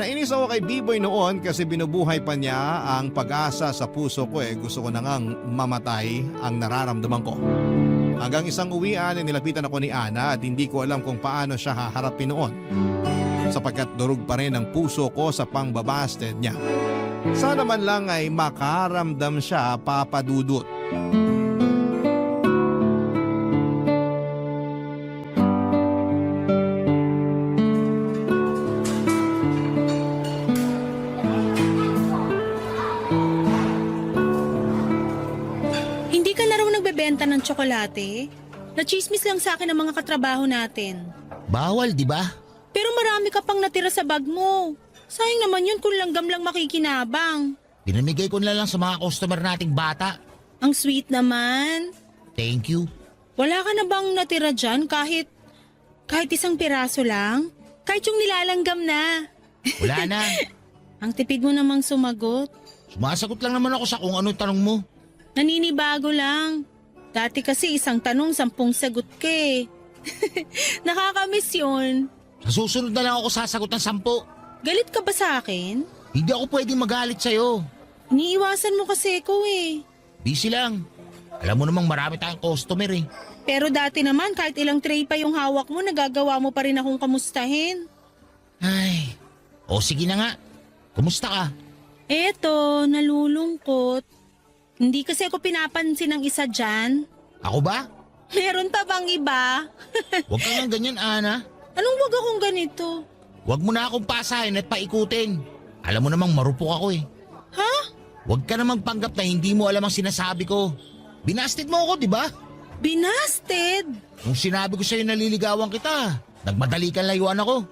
Nainis ako kay B-Boy noon kasi binubuhay pa niya ang pag-asa sa puso ko gusto ko na ngang mamatay ang nararamdaman ko. Hanggang isang uwian ay nilapitan ako ni Ana at hindi ko alam kung paano siya haharapin noon. Sapagkat durog pa rin ang puso ko sa pangbabasted niya. Sana man lang ay makaramdam siya, Papa Dudut. Hindi ka na raw nagbebenta ng tsokolate? Nachismis lang sa akin ang mga katrabaho natin. Bawal, di ba? Pero marami ka pang natira sa bag mo. Sayang naman yun kung langgam lang makikinabang. Pinamigay ko na lang sa mga customer nating bata. Ang sweet naman. Thank you. Wala ka na bang natira dyan kahit isang piraso lang? Kahit yung nilalanggam na. Wala na. Ang tipid mo namang sumagot. Sumasagot lang naman ako sa kung anong tanong mo. Naninibago lang. Dati kasi isang tanong 10 sagot ka eh. Nakakamiss yun. Sa susunod na lang ako sasagot ng 10. Galit ka ba sa akin? Hindi ako pwedeng magalit sa'yo. Iniiwasan mo kasi ko eh. Busy lang. Alam mo namang marami tayong customer eh. Pero dati naman kahit ilang tray pa yung hawak mo, nagagawa mo pa rin akong kamustahin. Ay, o sige na nga. Kumusta ka? Eto, nalulungkot. Hindi kasi ako pinapansin ng isa dyan. Ako ba? Meron pa bang iba? Huwag ka nga ganyan, Ana. Anong wag akong ganito? Huwag mo na akong pasahin at paikutin. Alam mo namang marupok ako eh. Ha? Huwag ka namang panggap na hindi mo alam ang sinasabi ko. Binasted mo ako, di ba? Binasted? Nung sinabi ko sa'yo naliligawan kita, nagmadali kang layuan ako.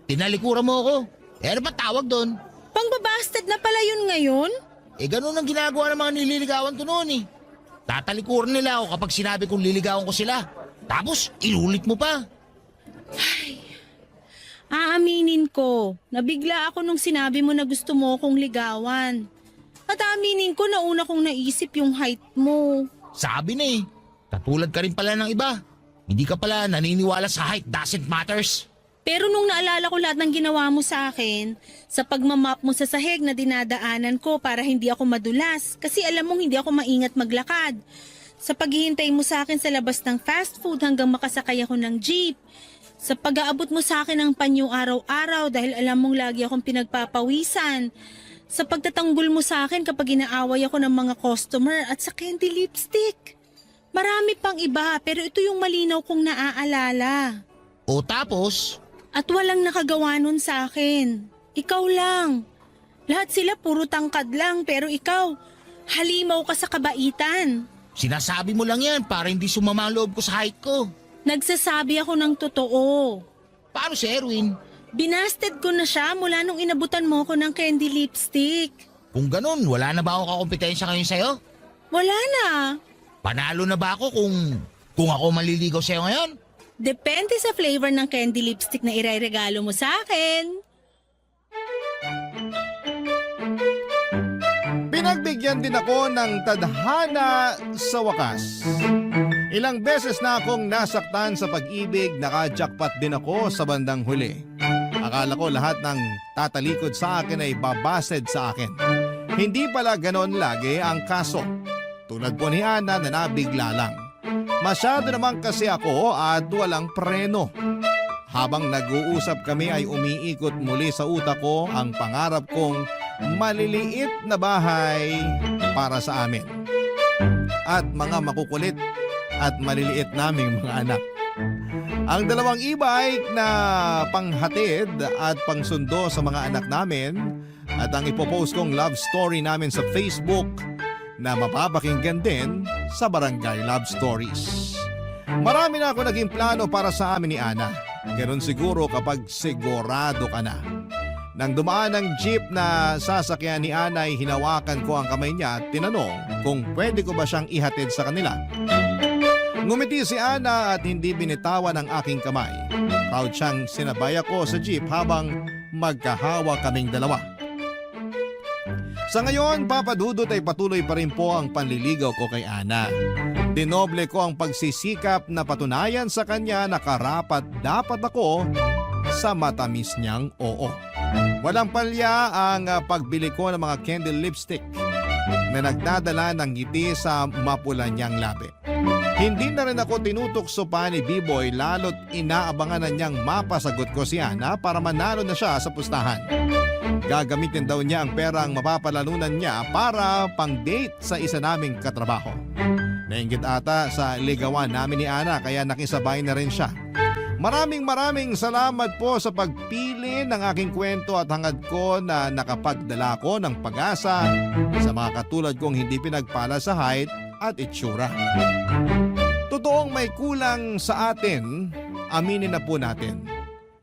Tinalikuran mo ako. Ano ba tawag doon? Pangbabasted na pala yun ngayon? Ganun ang ginagawa ng mga nililigawan ko noon eh. Tatalikuran nila ako kapag sinabi kong liligawan ko sila. Tapos, inulit mo pa. Aaminin ko, nabigla ako nung sinabi mo na gusto mo akong ligawan. At aaminin ko na una kong naisip yung height mo. Sabi na eh. Katulad ka rin pala ng iba. Hindi ka pala naniniwala sa height doesn't matters. Pero nung naalala ko lahat ng ginawa mo sa akin, sa pagmamap mo sa sahig na dinadaanan ko para hindi ako madulas, kasi alam mong hindi ako maingat maglakad. Sa paghihintay mo sa akin sa labas ng fast food hanggang makasakay ako ng jeep. Sa pag-aabot mo sa akin ng panyo araw-araw dahil alam mong lagi akong pinagpapawisan. Sa pagtatanggol mo sa akin kapag inaaway ako ng mga customer at sa candy lipstick. Marami pang iba pero ito yung malinaw kong naaalala. O tapos? At walang nakagawa nun sa akin. Ikaw lang. Lahat sila puro tangkad lang pero ikaw, halimaw ka sa kabaitan. Sinasabi mo lang yan para hindi sumama ang loob ko sa height ko. Nagsasabi ako ng totoo. Paano si Erwin? Binasted ko na siya mula nung inabutan mo ko ng candy lipstick. Kung ganun, wala na ba akong kakompetensya ngayon sa'yo? Wala na. Panalo na ba ako kung ako maliligaw sa'yo ngayon? Depende sa flavor ng candy lipstick na ireregalo mo sa akin. Pinagbigyan din ako ng tadhana sa wakas. Ilang beses na akong nasaktan sa pag-ibig, naka-jackpot din ako sa bandang huli. Akala ko lahat ng tatalikod sa akin ay babasted sa akin. Hindi pala ganon lagi ang kaso. Tulad po ni Ana na nabigla lang. Masyado naman kasi ako at walang preno. Habang nag-uusap kami ay umiikot muli sa utak ko ang pangarap kong maliliit na bahay para sa amin. At mga makukulit at maliliit naming mga anak. Ang dalawang e-bike na panghatid at pangsundo sa mga anak namin at ang ipopost kong love story namin sa Facebook na mapapakinggan din sa Barangay Love Stories. Marami na ako naging plano para sa amin ni Ana. Ganon siguro kapag sigurado ka na. Nang dumaan ang jeep na sasakyan ni Ana ay hinawakan ko ang kamay niya at tinanong kung pwede ko ba siyang ihatid sa kanila. Ngumiti si Ana at hindi binitawan ang aking kamay. Proud siyang sinabay ako sa jeep habang magkahawa kaming dalawa. Sa ngayon, Papa Dudut ay patuloy pa rin po ang panliligaw ko kay Ana. Dinoble ko ang pagsisikap na patunayan sa kanya na karapat dapat ako sa matamis niyang oo. Walang palya ang pagbili ko ng mga candle lipstick na nagdadala ng ngiti sa mapula niyang labi. Hindi na rin ako tinutokso pa ni B-Boy lalo't inaabangan na niyang mapasagot ko si Ana para manalo na siya sa pustahan. Gagamitin daw niya ang perang mapapalalunan niya para pang-date sa isa naming katrabaho. Nainggit ata sa ligawan namin ni Ana kaya nakisabay na rin siya. Maraming salamat po sa pagpili ng aking kwento at hangad ko na nakapagdala ko ng pag-asa sa mga katulad kong hindi pinagpala sa height at itsura. Totoong may kulang sa atin, aminin na po natin.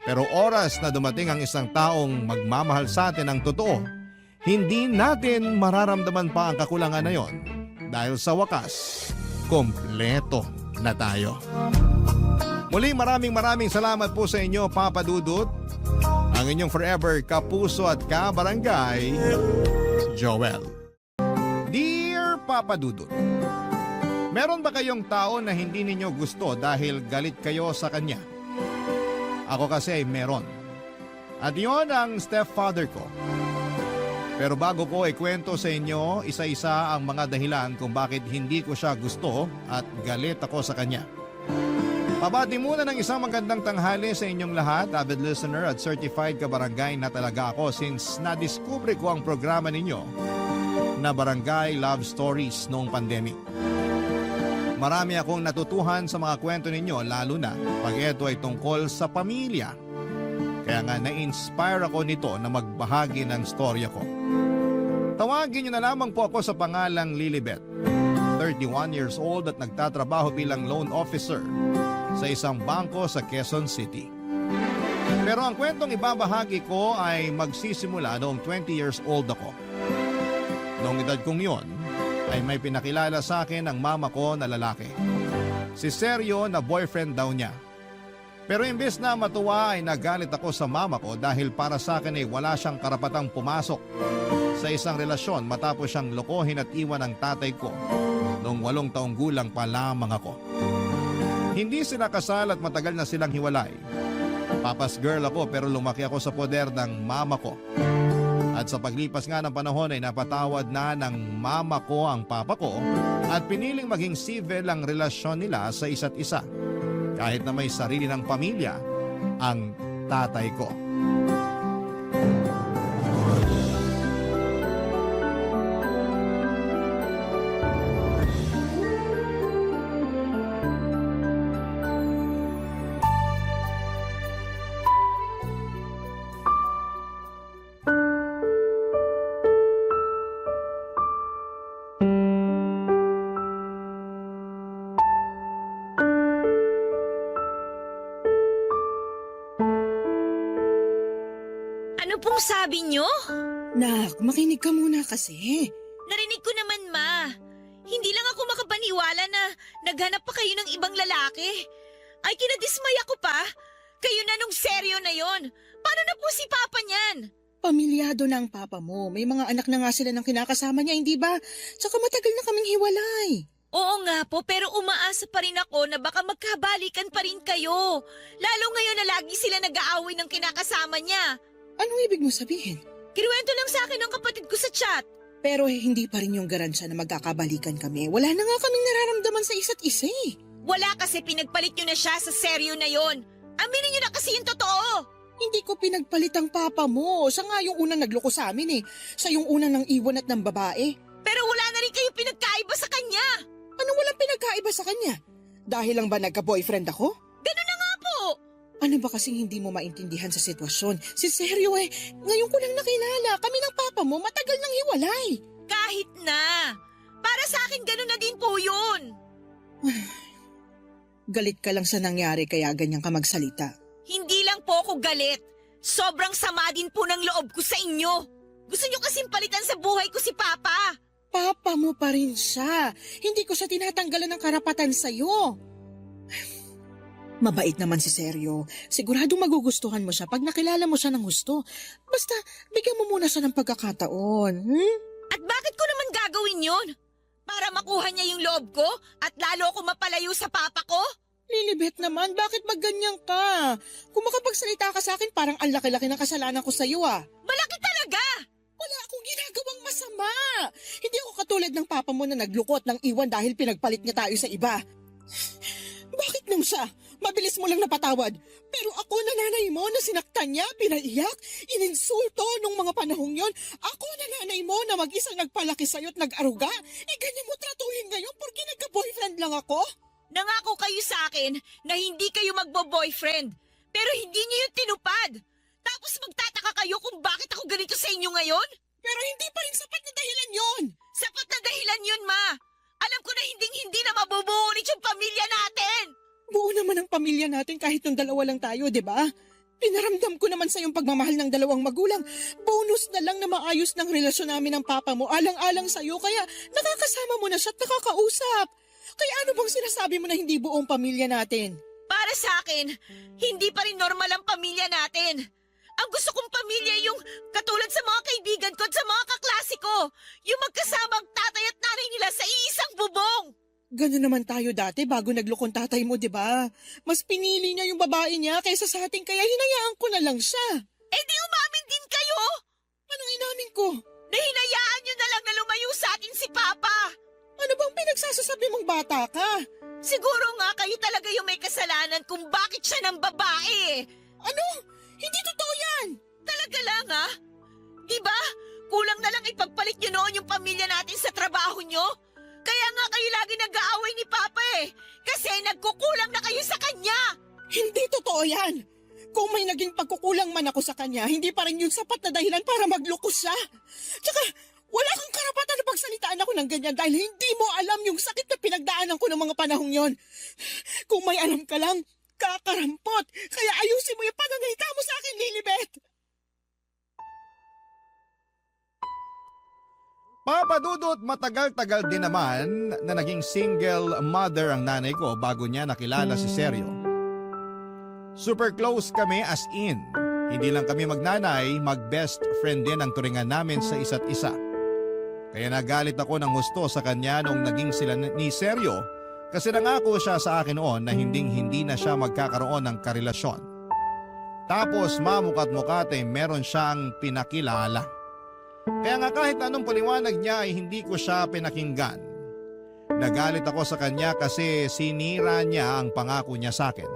Pero oras na dumating ang isang taong magmamahal sa atin ng totoo, hindi natin mararamdaman pa ang kakulangan na yon dahil sa wakas, kompleto na tayo. Muli maraming salamat po sa inyo, Papa Dudut. Ang inyong forever kapuso at kabarangay, Joel. Dear Papa Dudut, meron ba kayong tao na hindi ninyo gusto dahil galit kayo sa kanya? Ako kasi ay meron. At yon ang stepfather ko. Pero bago ko ikwento sa inyo, isa-isa ang mga dahilan kung bakit hindi ko siya gusto at galit ako sa kanya. Pabati muna ng isang magandang tanghali sa inyong lahat, avid listener at certified kabarangay na talaga ako since nadiskubre ko ang programa ninyo na Barangay Love Stories noong pandemic. Marami akong natutuhan sa mga kwento ninyo lalo na pag ito ay tungkol sa pamilya. Kaya nga na-inspire ako nito na magbahagi ng storya ko. Tawagin niyo na lamang po ako sa pangalang Lilibet, 31 years old at nagtatrabaho bilang loan officer sa isang bangko sa Quezon City. Pero ang kwentong ibabahagi ko ay magsisimula noong 20 years old ako. Noong edad kong yon, ay may pinakilala sa akin ang mama ko na lalaki. Si Sergio na boyfriend daw niya. Pero imbes na matuwa ay nagalit ako sa mama ko dahil para sa akin ay wala siyang karapatang pumasok sa isang relasyon matapos siyang lokohin at iwan ang tatay ko noong 8 taong gulang pa lamang ako. Hindi sila kasal at matagal na silang hiwalay. Papa's girl ako pero lumaki ako sa poder ng mama ko. At sa paglipas nga ng panahon ay napatawad na ng mama ko ang papa ko at piniling maging civil ang relasyon nila sa isa't isa. Kahit na may sarili ng pamilya ang tatay ko. Ano pong sabi nyo? Nak, makinig ka muna kasi. Narinig ko naman, Ma. Hindi lang ako makapaniwala na naghanap pa kayo ng ibang lalaki. Ay, kinadismay ako pa. Kayo na nung seryo na yon. Paano na po si Papa niyan? Pamilyado na ang papa mo. May mga anak na nga sila ng kinakasama niya, hindi ba? Tsaka matagal na kaming hiwalay. Oo nga po, pero umaasa pa rin ako na baka magkabalikan pa rin kayo. Lalo ngayon na lagi sila nag-aaway ng kinakasama niya. Anong ibig mo sabihin? Kinuwento lang sa akin ng kapatid ko sa chat. Pero hindi pa rin yung garansya na magkakabalikan kami. Wala na nga kaming nararamdaman sa isa't isa eh. Wala kasi pinagpalit nyo na siya sa seryo na yon. Aminin nyo na kasi yung totoo. Hindi ko pinagpalit ang papa mo. Siya nga yung unang nagloko sa amin eh. Siya yung unang nang iwan at ng babae. Pero wala na rin kayo pinagkaiba sa kanya. Anong walang pinagkaiba sa kanya? Dahil lang ba nagka-boyfriend ako? Ganun na nga po. Ano ba kasing hindi mo maintindihan sa sitwasyon? Si Sergio eh, ngayon ko lang nakilala. Kami ng papa mo matagal nang hiwalay. Kahit na. Para sa akin ganun na din po yun. Galit ka lang sa nangyari kaya ganyan ka magsalita. po ako galit. Sobrang sama din po ng loob ko sa inyo. Gusto nyo kasing palitan sa buhay ko si Papa. Papa mo pa rin siya. Hindi ko siya tinatanggalan ng karapatan sa'yo. Mabait naman si Sergio. Sigurado magugustuhan mo siya pag nakilala mo siya ng gusto. Basta, bigyan mo muna siya ng pagkakataon. At bakit ko naman gagawin yun? Para makuha niya yung loob ko at lalo ako mapalayo sa Papa ko? Lilibet naman, bakit magganyan ka? Kung makapagsalita ka sa akin, parang ang laki-laki ng kasalanan ko sa'yo ah. Malaki talaga! Wala akong ginagawang masama. Hindi ako katulad ng papa mo na naglukot ng iwan dahil pinagpalit niya tayo sa iba. Bakit nang siya? Mabilis mo lang napatawad. Pero ako na nanay mo na sinaktan niya, pinaiyak, ininsulto nung mga panahong yon. Ako na nanay mo na mag-isang nagpalaki sa'yo at nag-aruga. Ganyan mo tratuhin ngayon porque nagka-boyfriend lang ako? Nangako kayo sa akin na hindi kayo magbo-boyfriend. Pero hindi niyo yun tinupad. Tapos magtataka kayo kung bakit ako ganito sa inyo ngayon? Pero hindi pa rin sapat na dahilan yon. Sapat na dahilan yun, Ma. Alam ko na hindi na mabubuo ulit yung pamilya natin. Buo naman ang pamilya natin kahit nung dalawa lang tayo, di ba? Pinaramdam ko naman sa yung pagmamahal ng dalawang magulang. Bonus na lang na maayos ng relasyon namin ng papa mo. Alang-alang sa'yo, kaya nakakasama mo na siya at nakakausap. Kaya ano bang sinasabi mo na hindi buong pamilya natin? Para sa akin, hindi pa rin normal ang pamilya natin. Ang gusto kong pamilya yung katulad sa mga kaibigan ko at sa mga kaklase ko. Yung magkasamang tatay at nanay nila sa iisang bubong. Ganun naman tayo dati bago naglukong tatay mo, di ba? Mas pinili niya yung babae niya kaysa sa atin kaya hinayaan ko na lang siya. Eh di umamin din kayo. Anong inamin ko? Na hinayaan nyo na lang na lumayo sa atin si Papa. Ano bang pinagsasasabi mong bata ka? Siguro nga kayo talaga yung may kasalanan kung bakit siya ng babae. Ano? Hindi totoo yan! Talaga lang ha? Diba? Kulang na lang ipagpalit nyo noon yung pamilya natin sa trabaho nyo. Kaya nga kayo lagi nag-aaway ni Papa eh. Kasi nagkukulang na kayo sa kanya. Hindi totoo yan! Kung may naging pagkukulang man ako sa kanya, hindi pa rin yung sapat na dahilan para maglukos siya. Tsaka, wala kang karapatan na pagsalitaan ako ng ganyan dahil hindi mo alam yung sakit na pinagdaanan ko ng mga panahong yon. Kung may alam ka lang, kakarampot. Kaya ayusin mo yung pananalita mo sa akin, Lilibet. Papa Dudut, matagal-tagal din naman na naging single mother ang nanay ko bago niya nakilala si Sergio. Super close kami as in. Hindi lang kami magnanay, mag-best friend din ang turingan namin sa isa't isa. Kaya nagalit ako ng husto sa kanya noong naging sila ni Sergio kasi nangako siya sa akin noon na hindi na siya magkakaroon ng karelasyon. Tapos mamukat-mukat ay meron siyang pinakilala. Kaya nga kahit anong paliwanag niya ay hindi ko siya pinakinggan. Nagalit ako sa kanya kasi sinira niya ang pangako niya sa akin.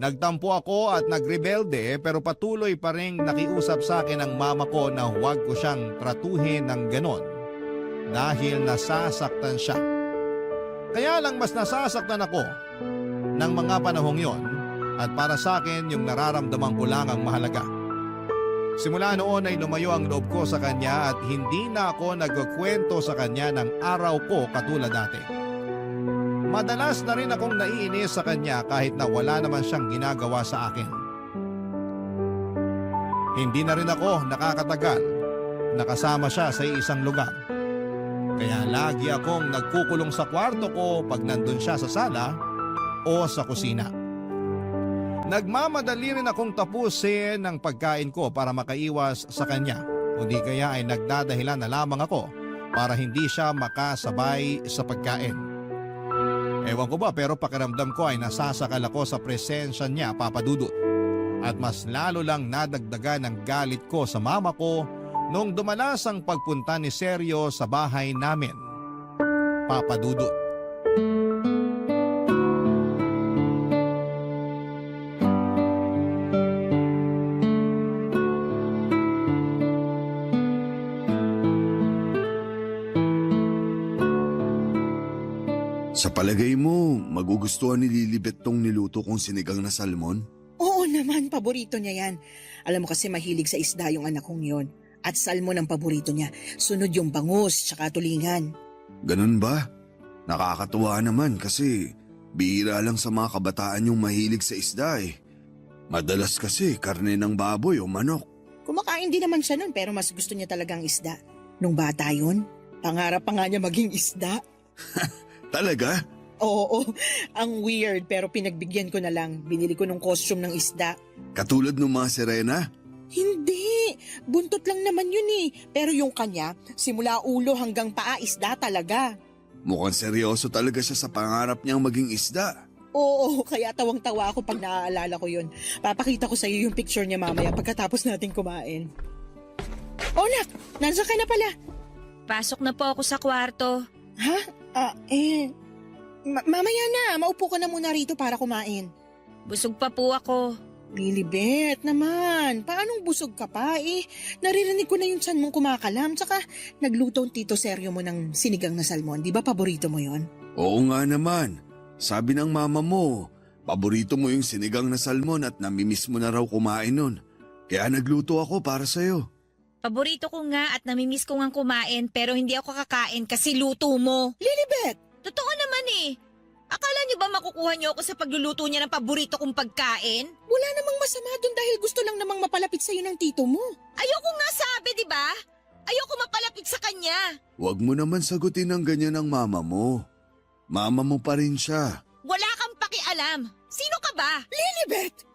Nagtampo ako at nagrebelde pero patuloy pa rin nakiusap sa akin ang mama ko na huwag ko siyang tratuhin ng ganon dahil nasasaktan siya. Kaya lang mas nasasaktan ako ng mga panahong yon at para sa akin yung nararamdaman ko lang ang mahalaga. Simula noon ay lumayo ang loob ko sa kanya at hindi na ako nagkukwento sa kanya ng araw ko katulad dati. Madalas na rin akong naiinis sa kanya kahit na wala naman siyang ginagawa sa akin. Hindi na rin ako nakakatagal nakasama siya sa isang lugar. Kaya lagi akong nagkukulong sa kwarto ko pag nandun siya sa sala o sa kusina. Nagmamadali rin akong tapusin ang pagkain ko para makaiwas sa kanya. Kundi kaya ay nagdadahilan na lamang ako para hindi siya makasabay sa pagkain. Ewan ko ba pero pakiramdam ko ay nasasakal ako sa presensya niya, Papa Dudut. At mas lalo lang nadagdagan ang galit ko sa mama ko nung dumalas ang pagpunta ni Sergio sa bahay namin, Papa Dudut. Sa palagay mo, magugustuhan ni Lilibet tong niluto kong sinigang na salmon? Oo naman, paborito niya yan. Alam mo kasi mahilig sa isda yung anak kong yon. At salmon ang paborito niya. Sunod yung bangus, tsaka tulingan. Ganun ba? Nakakatuwa naman kasi bihira lang sa mga kabataan yung mahilig sa isda eh. Madalas kasi karne ng baboy o manok. Kumakain din naman siya nun pero mas gusto niya talagang isda. Nung bata yun, pangarap pa nga niya maging isda. Talaga? Oo, ang weird pero pinagbigyan ko na lang. Binili ko ng costume ng isda. Katulad ng mga sirena? Hindi, buntot lang naman yun eh. Pero yung kanya, simula ulo hanggang paa isda talaga. Mukhang seryoso talaga siya sa pangarap niyang maging isda. Oo, kaya tawang-tawa ako pag naaalala ko yun. Papakita ko sa iyo yung picture niya mamaya pagkatapos natin kumain. Oh, nak, nandiyan ka na pala. Pasok na po ako sa kwarto. Ha? Mamaya na, maupo ka na muna rito para kumain. Busog pa po ako. Lilibet naman, paanong busog ka pa eh? Naririnig ko na yung tiyan mong kumakalam, tsaka nagluto ang Tito Seryo mo ng sinigang na salmon. Di ba paborito mo yon? Oo nga naman. Sabi ng mama mo, paborito mo yung sinigang na salmon at namimiss mo na raw kumain nun. Kaya nagluto ako para sa'yo. Paborito ko nga at namimiss ko nga kumain pero hindi ako kakain kasi luto mo. Lilibet! Totoo naman eh. Akala niyo ba makukuha niyo ako sa pagluluto niya ng paborito kong pagkain? Wala namang masama dun dahil gusto lang namang mapalapit sa'yo ng tito mo. Ayoko nga sabi, di ba? Ayoko mapalapit sa kanya. Huwag mo naman sagutin ng ganyan ang mama mo. Mama mo pa rin siya. Wala kang pakialam. Sino ka ba? Lilibet!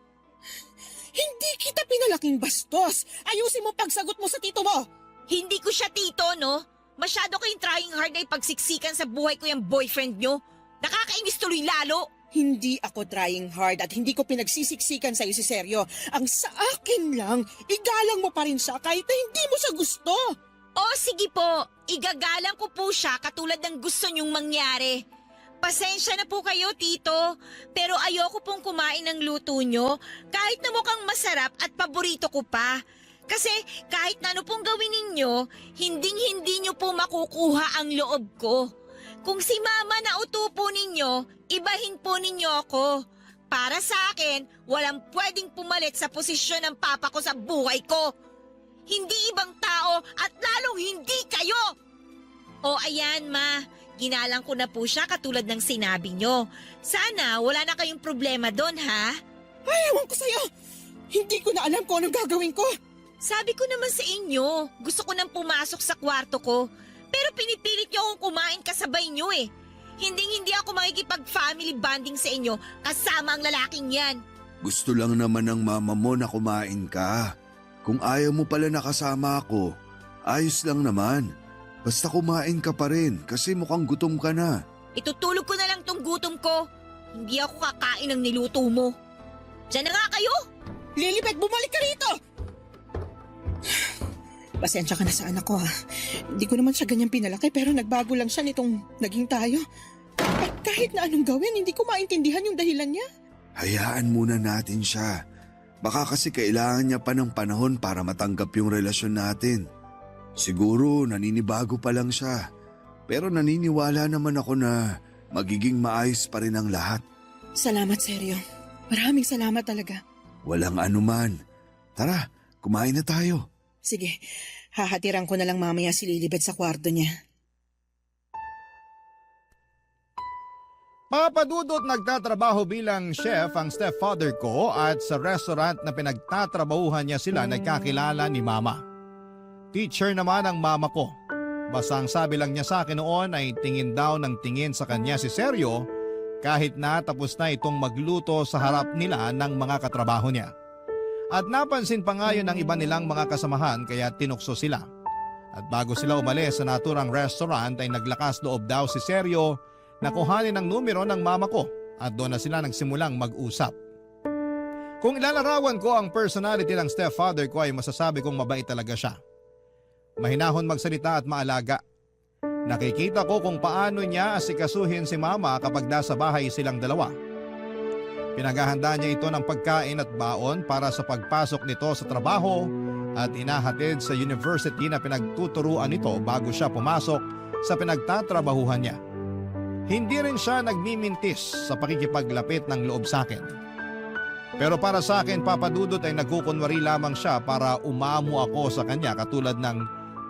Hindi kita pinalaking bastos. Ayusin mo pagsagot mo sa tito mo. Hindi ko siya tito, no? Masyado kayong trying hard na ipagsiksikan sa buhay ko yung boyfriend nyo. Nakakainis tuloy lalo. Hindi ako trying hard at hindi ko pinagsisiksikan sa'yo si Seryo. Ang sa akin lang, igalang mo pa rin siya kahit na hindi mo siya gusto. O sige po, igagalang ko po siya katulad ng gusto nyong mangyari. Pasensya na po kayo, tito. Pero ayoko pong kumain ng luto nyo kahit na mukhang masarap at paborito ko pa. Kasi kahit na ano pong gawin ninyo, hinding-hindi nyo po makukuha ang loob ko. Kung si mama na uto po ninyo, ibahin po ninyo ako. Para sa akin, walang pwedeng pumalit sa posisyon ng papa ko sa buhay ko. Hindi ibang tao at lalong hindi kayo. O ayan ma, ginalang ko na po siya katulad ng sinabi nyo. Sana wala na kayong problema doon ha? Ay, ewan ko sa'yo. Hindi ko na alam kung anong gagawin ko. Sabi ko naman sa inyo, gusto ko nang pumasok sa kwarto ko. Pero pinipilit niyo akong kumain kasabay niyo eh. Hindi ako makikipag-family bonding sa inyo kasama ang lalaking yan. Gusto lang naman ng mama mo na kumain ka. Kung ayaw mo pala nakasama ako, ayos lang naman. Basta kumain ka pa rin kasi mukhang gutom ka na. Itutulog ko na lang tong gutom ko. Hindi ako kakain ng niluto mo. Diyan na nga kayo! Lilibet, bumalik ka rito! Pasensya ka na sa anak ko ha. Hindi ko naman siya ganyan pinalaki pero nagbago lang siya nitong naging tayo. At kahit na anong gawin, hindi ko maintindihan yung dahilan niya. Hayaan muna natin siya. Baka kasi kailangan niya pa ng panahon para matanggap yung relasyon natin. Siguro naninibago pa lang siya. Pero naniniwala naman ako na magiging maayos pa rin ang lahat. Salamat, Seryo. Maraming salamat talaga. Walang anuman. Tara, kumain na tayo. Sige, hahatiran ko na lang mamaya si Lilibet sa kwarto niya. Papadudot nagtatrabaho bilang chef ang stepfather ko at sa restaurant na pinagtatrabahuhan niya sila nagkakilala ni mama. Teacher naman ang mama ko. Basta ang sabi lang niya sa akin noon ay tingin daw ng tingin sa kanya si Seryo kahit na tapos na itong magluto sa harap nila ng mga katrabaho niya. At napansin pa nga yun ng iba nilang mga kasamahan kaya tinukso sila. At bago sila umalis sa naturang restaurant ay naglakas loob daw si Seryo na kuhanin ang numero ng mama ko at doon na sila nagsimulang mag-usap. Kung ilalarawan ko ang personality ng stepfather ko ay masasabi kong mabait talaga siya. Mahinahon magsalita at maalaga. Nakikita ko kung paano niya asikasuhin si mama kapag nasa bahay silang dalawa. Pinaghahanda niya ito ng pagkain at baon para sa pagpasok nito sa trabaho at inahatid sa university na pinagtuturuan nito bago siya pumasok sa pinagtatrabahuhan niya. Hindi rin siya nagmimintis sa pakikipaglapit ng loob sa akin. Pero para sa akin, Papadudot ay nagkukunwari lamang siya para umamo ako sa kanya katulad ng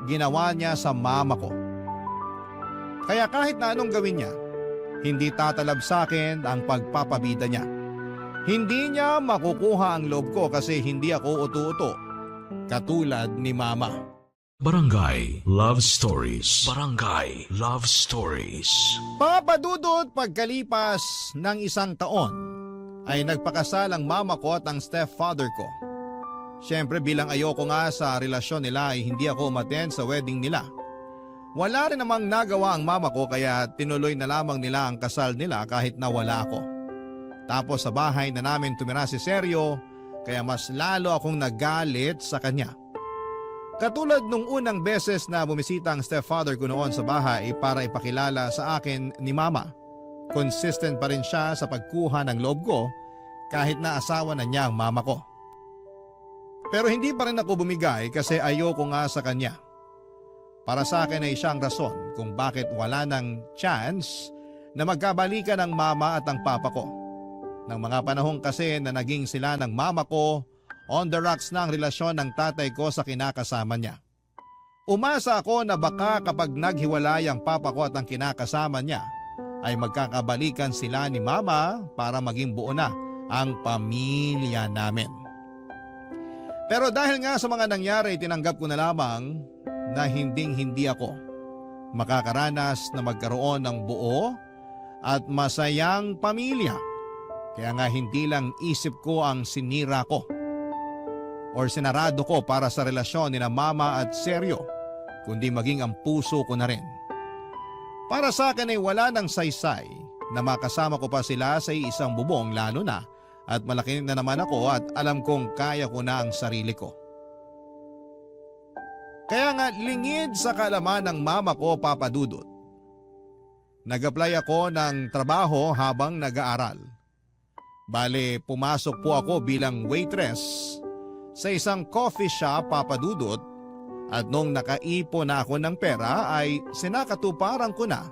ginawa niya sa mama ko. Kaya kahit na anong gawin niya, hindi tatalab sa akin ang pagpapabida niya. Hindi niya makukuha ang loob ko kasi hindi ako utu-uto. Katulad ni Mama. Barangay Love Stories. Barangay Love Stories. Papadudot pagkalipas ng 1 taon ay nagpakasal ang mama ko at ang stepfather ko. Siyempre bilang ayoko nga sa relasyon nila ay hindi ako umattend sa wedding nila. Wala rin namang nagawa ang mama ko kaya tinuloy na lamang nila ang kasal nila kahit na wala ako. Tapos sa bahay na namin tumira si Sergio kaya mas lalo akong nagalit sa kanya. Katulad nung unang beses na bumisita ang stepfather ko noon sa bahay para ipakilala sa akin ni mama. Consistent pa rin siya sa pagkuha ng loob ko kahit na asawa na niya ang mama ko. Pero hindi pa rin ako bumigay kasi ayoko nga sa kanya. Para sa akin ay siyang rason kung bakit wala nang chance na magkabalikan ang mama at ang papa ko. Nang mga panahon kasi na naging sila ng mama ko, on the rocks na ang relasyon ng tatay ko sa kinakasama niya. Umasa ako na baka kapag naghiwalay ang papa ko at ang kinakasama niya, ay magkakabalikan sila ni mama para maging buo na ang pamilya namin. Pero dahil nga sa mga nangyari, tinanggap ko na lamang na hindi ako makakaranas na magkaroon ng buo at masayang pamilya. Kaya nga hindi lang isip ko ang sinira ko or sinarado ko para sa relasyon ni na mama at Sergio, kundi maging ang puso ko na rin. Para sa akin ay wala nang saysay na makasama ko pa sila sa isang bubong lalo na at malaki na naman ako at alam kong kaya ko na ang sarili ko. Kaya nga lingid sa kaalaman ng mama ko, Papa Dudut. Nag-apply ako ng trabaho habang nag-aaral. Bale, pumasok po ako bilang waitress sa isang coffee shop, Papa Dudut, at nung nakaipon na ako ng pera ay sinakatuparan ko na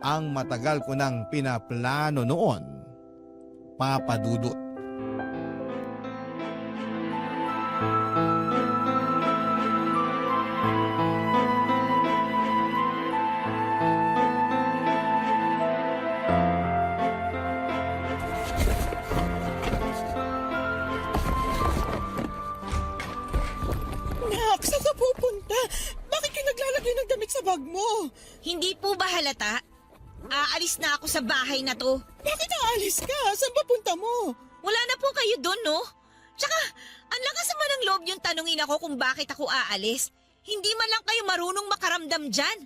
ang matagal ko nang pinaplano noon, Papa Dudut. Nak, saan ka pupunta? Bakit ka naglalagay ng damit sa bag mo? Hindi po ba halata? Aalis na ako sa bahay na to. Bakit aalis ka? Saan ba punta mo? Wala na po kayo doon, no? Tsaka, ang lakas naman ng loob yung tanungin ako kung bakit ako aalis. Hindi man lang kayo marunong makaramdam dyan.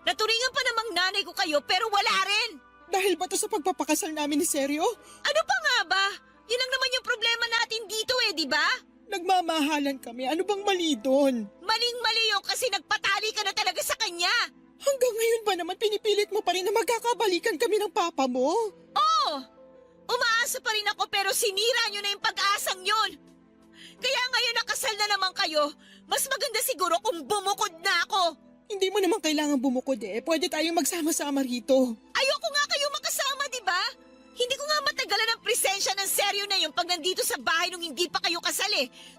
Naturingan pa namang nanay ko kayo pero wala rin. Dahil ba to sa pagpapakasal namin ni Sergio? Ano pa nga ba? Yun lang naman yung problema natin dito di ba? Nagmamahalan kami. Ano bang mali doon? Maling-mali yun kasi nagpatali ka na talaga sa kanya. Hanggang ngayon ba naman pinipilit mo pa rin na magkakabalikan kami ng papa mo? Oo! Umaasa pa rin ako pero sinira nyo na yung pag-asang yun. Kaya ngayon nakasal na naman kayo, mas maganda siguro kung bumukod na ako. Hindi mo naman kailangan bumukod Pwede tayong magsama-sama rito. Ayoko nga kayo makasama, di ba? Hindi ko nga matagalan ang presensya ng Sergio na yun pag nandito sa bahay nung hindi pa kayo kasal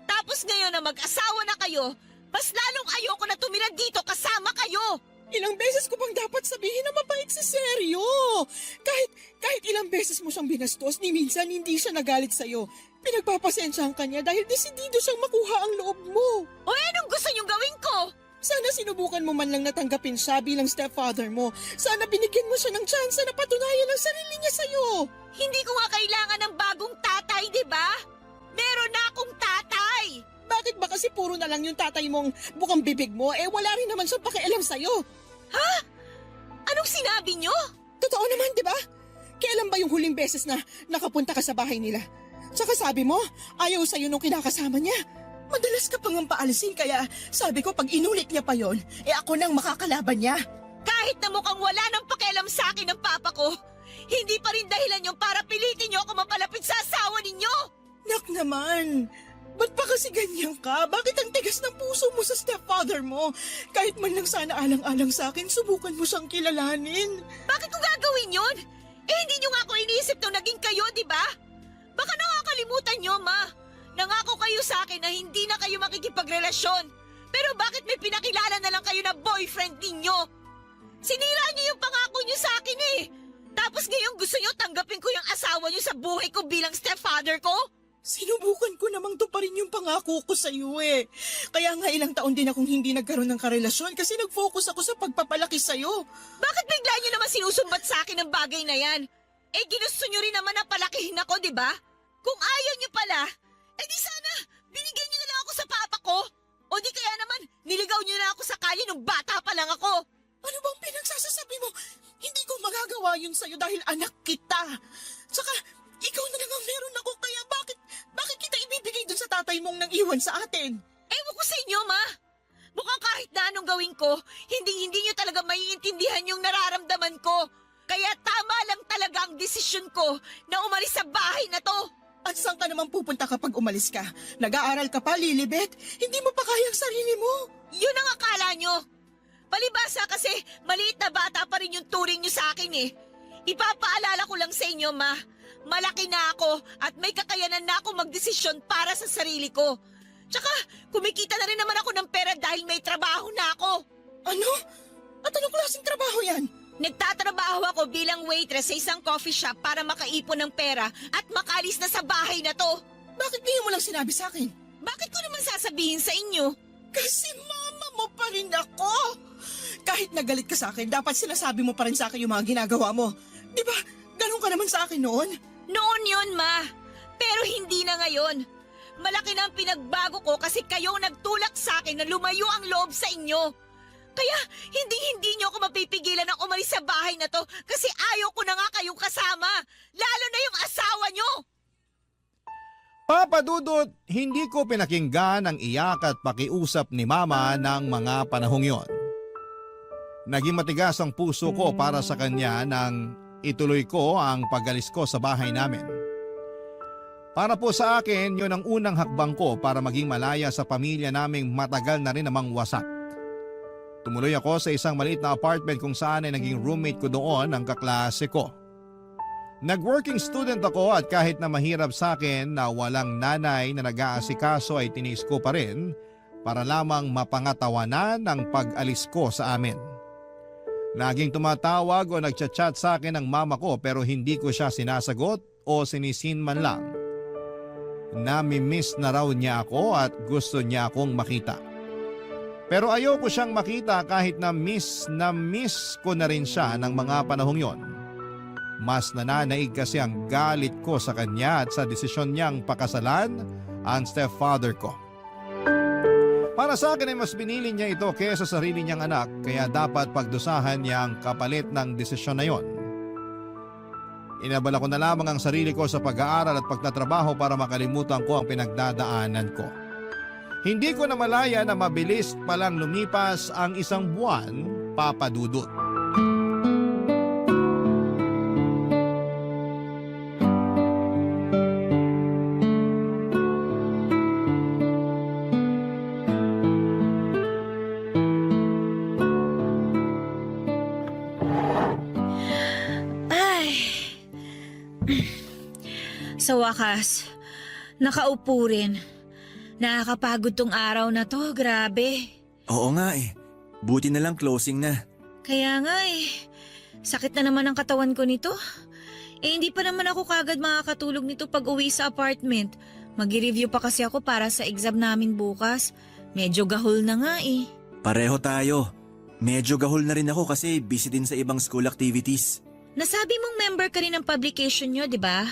Tapos ngayon na mag-asawa na kayo, mas lalong ayoko na tumira dito kasama kayo. Ilang beses ko bang dapat sabihin na mabait si Sergio? Kahit ilang beses mo siyang binastos, ni minsan hindi siya nagalit sa'yo. Pinagpapasensyahan ka niya dahil desidido siyang makuha ang loob mo. O anong gusto niyong gawin ko? Sana sinubukan mo man lang natanggapin siya bilang stepfather mo. Sana binigyan mo siya ng tsansa na patunayan ang sarili niya sa'yo. Hindi ko nga kailangan ng bagong tatay, di ba? Meron na akong tatay. Bakit ba kasi puro na lang yung tatay mong bukang bibig mo wala rin naman siyang pakialam sa'yo? Ha? Anong sinabi niyo? Totoo naman, di ba? Kailan ba yung huling beses na nakapunta ka sa bahay nila? Tsaka sabi mo, ayaw sa'yo nung kinakasama niya. Madalas ka pang paalisin kaya sabi ko pag inulit niya pa yon, ako nang makakalaban niya. Kahit na mukhang wala nang pakialam sa akin ng papa ko, hindi pa rin dahilan yung para pilitin niyo ako mapalapit sa asawa ninyo. Nak naman, ba't pa kasi ganyan ka? Bakit ang tigas ng puso mo sa stepfather mo? Kahit man lang sana alang-alang sa akin, subukan mo siyang kilalanin. Bakit ko gagawin yun? Hindi niyo nga ako iniisip nung naging kayo, di ba? Baka nakakalimutan niyo, Ma. Nangako kayo sa akin na hindi na kayo makikipagrelasyon. Pero bakit may pinakilala na lang kayo na boyfriend ninyo? Sinira niyo yung pangako niyo sa akin Tapos ngayon gusto niyo tanggapin ko yung asawa niyo sa buhay ko bilang stepfather ko? Sinubukan ko namang tuparin yung pangako ko sa iyo eh. Kaya nga ilang taon din akong hindi nagkaroon ng karelasyon kasi nag-focus ako sa pagpapalaki sa iyo. Bakit bigla niyo naman sinusumbat sa akin ang bagay na yan? Eh ginusto niyo rin naman na palakihin ako, di ba? Kung ayaw niyo pala, eh di sana binigyan niyo na lang ako sa papa ko. O di kaya naman niligaw niyo na ako sa kalye nung bata pa lang ako. Ano bang pinagsasasabi mo? Hindi ko magagawa yun sa'yo dahil anak kita. Tsaka, ikaw na lang ang meron ako kaya bakit kita ibibigay dun sa tatay mong nang iwan sa atin? Ewan ko sa inyo, ma. Mukhang kahit na anong gawin ko, hindi niyo talaga maiintindihan yung nararamdaman ko. Kaya tama lang talaga ang desisyon ko na umalis sa bahay na to. At saan ka naman pupunta kapag umalis ka? Nag-aaral ka pa, Lilibet? Hindi mo pa kaya ang sarili mo. Yun ang akala nyo. Palibasa kasi maliit na bata pa rin yung turing nyo sa akin eh. Ipapaalala ko lang sa inyo, ma. Malaki na ako at may kakayanan na ako magdesisyon para sa sarili ko. Tsaka kumikita na rin naman ako ng pera dahil may trabaho na ako. Ano? At anong klaseng trabaho yan? Nagtatrabaho ako bilang waitress sa isang coffee shop para makaipon ng pera at makalis na sa bahay na to. Bakit ngayon mo lang sinabi sa akin? Bakit ko naman sasabihin sa inyo? Kasi mama mo pa rin ako. Kahit nagalit ka sa akin, dapat sinasabi mo pa rin sa akin yung mga ginagawa mo. Di ba? Ganun ka naman sa akin noon. Noon yun, ma. Pero hindi na ngayon. Malaki na ang pinagbago ko kasi kayo nagtulak sa akin na lumayo ang loob sa inyo. Kaya hindi niyo ako mapipigilan na umalis sa bahay na to kasi ayaw ko na nga kayong kasama. Lalo na yung asawa nyo. Papa Dudut, hindi ko pinakinggan ang iyak at pakiusap ni Mama ng mga panahong yon. Naging matigas ang puso ko para sa kanya nang ituloy ko ang pag-alis ko sa bahay namin. Para po sa akin, yun ang unang hakbang ko para maging malaya sa pamilya naming matagal na rin namang wasak. Tumuloy ako sa isang maliit na apartment kung saan ay naging roommate ko doon ang kaklase ko. Nag-working student ako at kahit na mahirap sa akin na walang nanay na nag-aasikaso ay tiniis ko pa rin para lamang mapangatawanan ang pag-alis ko sa amin. Laging tumatawag o nagchat-chat sa akin ang mama ko pero hindi ko siya sinasagot o sinisin man lang. Nami-miss na raw niya ako at gusto niya akong makita. Pero ayoko siyang makita kahit na miss ko na rin siya ng mga panahong yon. Mas nananaig kasi ang galit ko sa kanya at sa desisyon niyang pakasalan ang stepfather ko. Para sa akin ay mas binili niya ito kaysa sa sarili niyang anak kaya dapat pagdusahan niya ang kapalit ng desisyon na yon. Inabala ko na lamang ang sarili ko sa pag-aaral at pagtatrabaho para makalimutan ko ang pinagdadaanan ko. Hindi ko na malaya na mabilis palang lumipas ang isang buwan, Papa Dudut. Sa wakas, nakaupo rin. Nakakapagod tong araw na to, grabe. Oo nga eh. Buti na lang closing na. Kaya nga eh, sakit na naman ang katawan ko nito. Eh hindi pa naman ako kagad makakatulog nito pag uwi sa apartment. Mag-review pa kasi ako para sa exam namin bukas. Medyo gahol na nga eh. Pareho tayo. Medyo gahol na rin ako kasi busy din sa ibang school activities. Nasabi mong member ka rin ng publication nyo, di ba?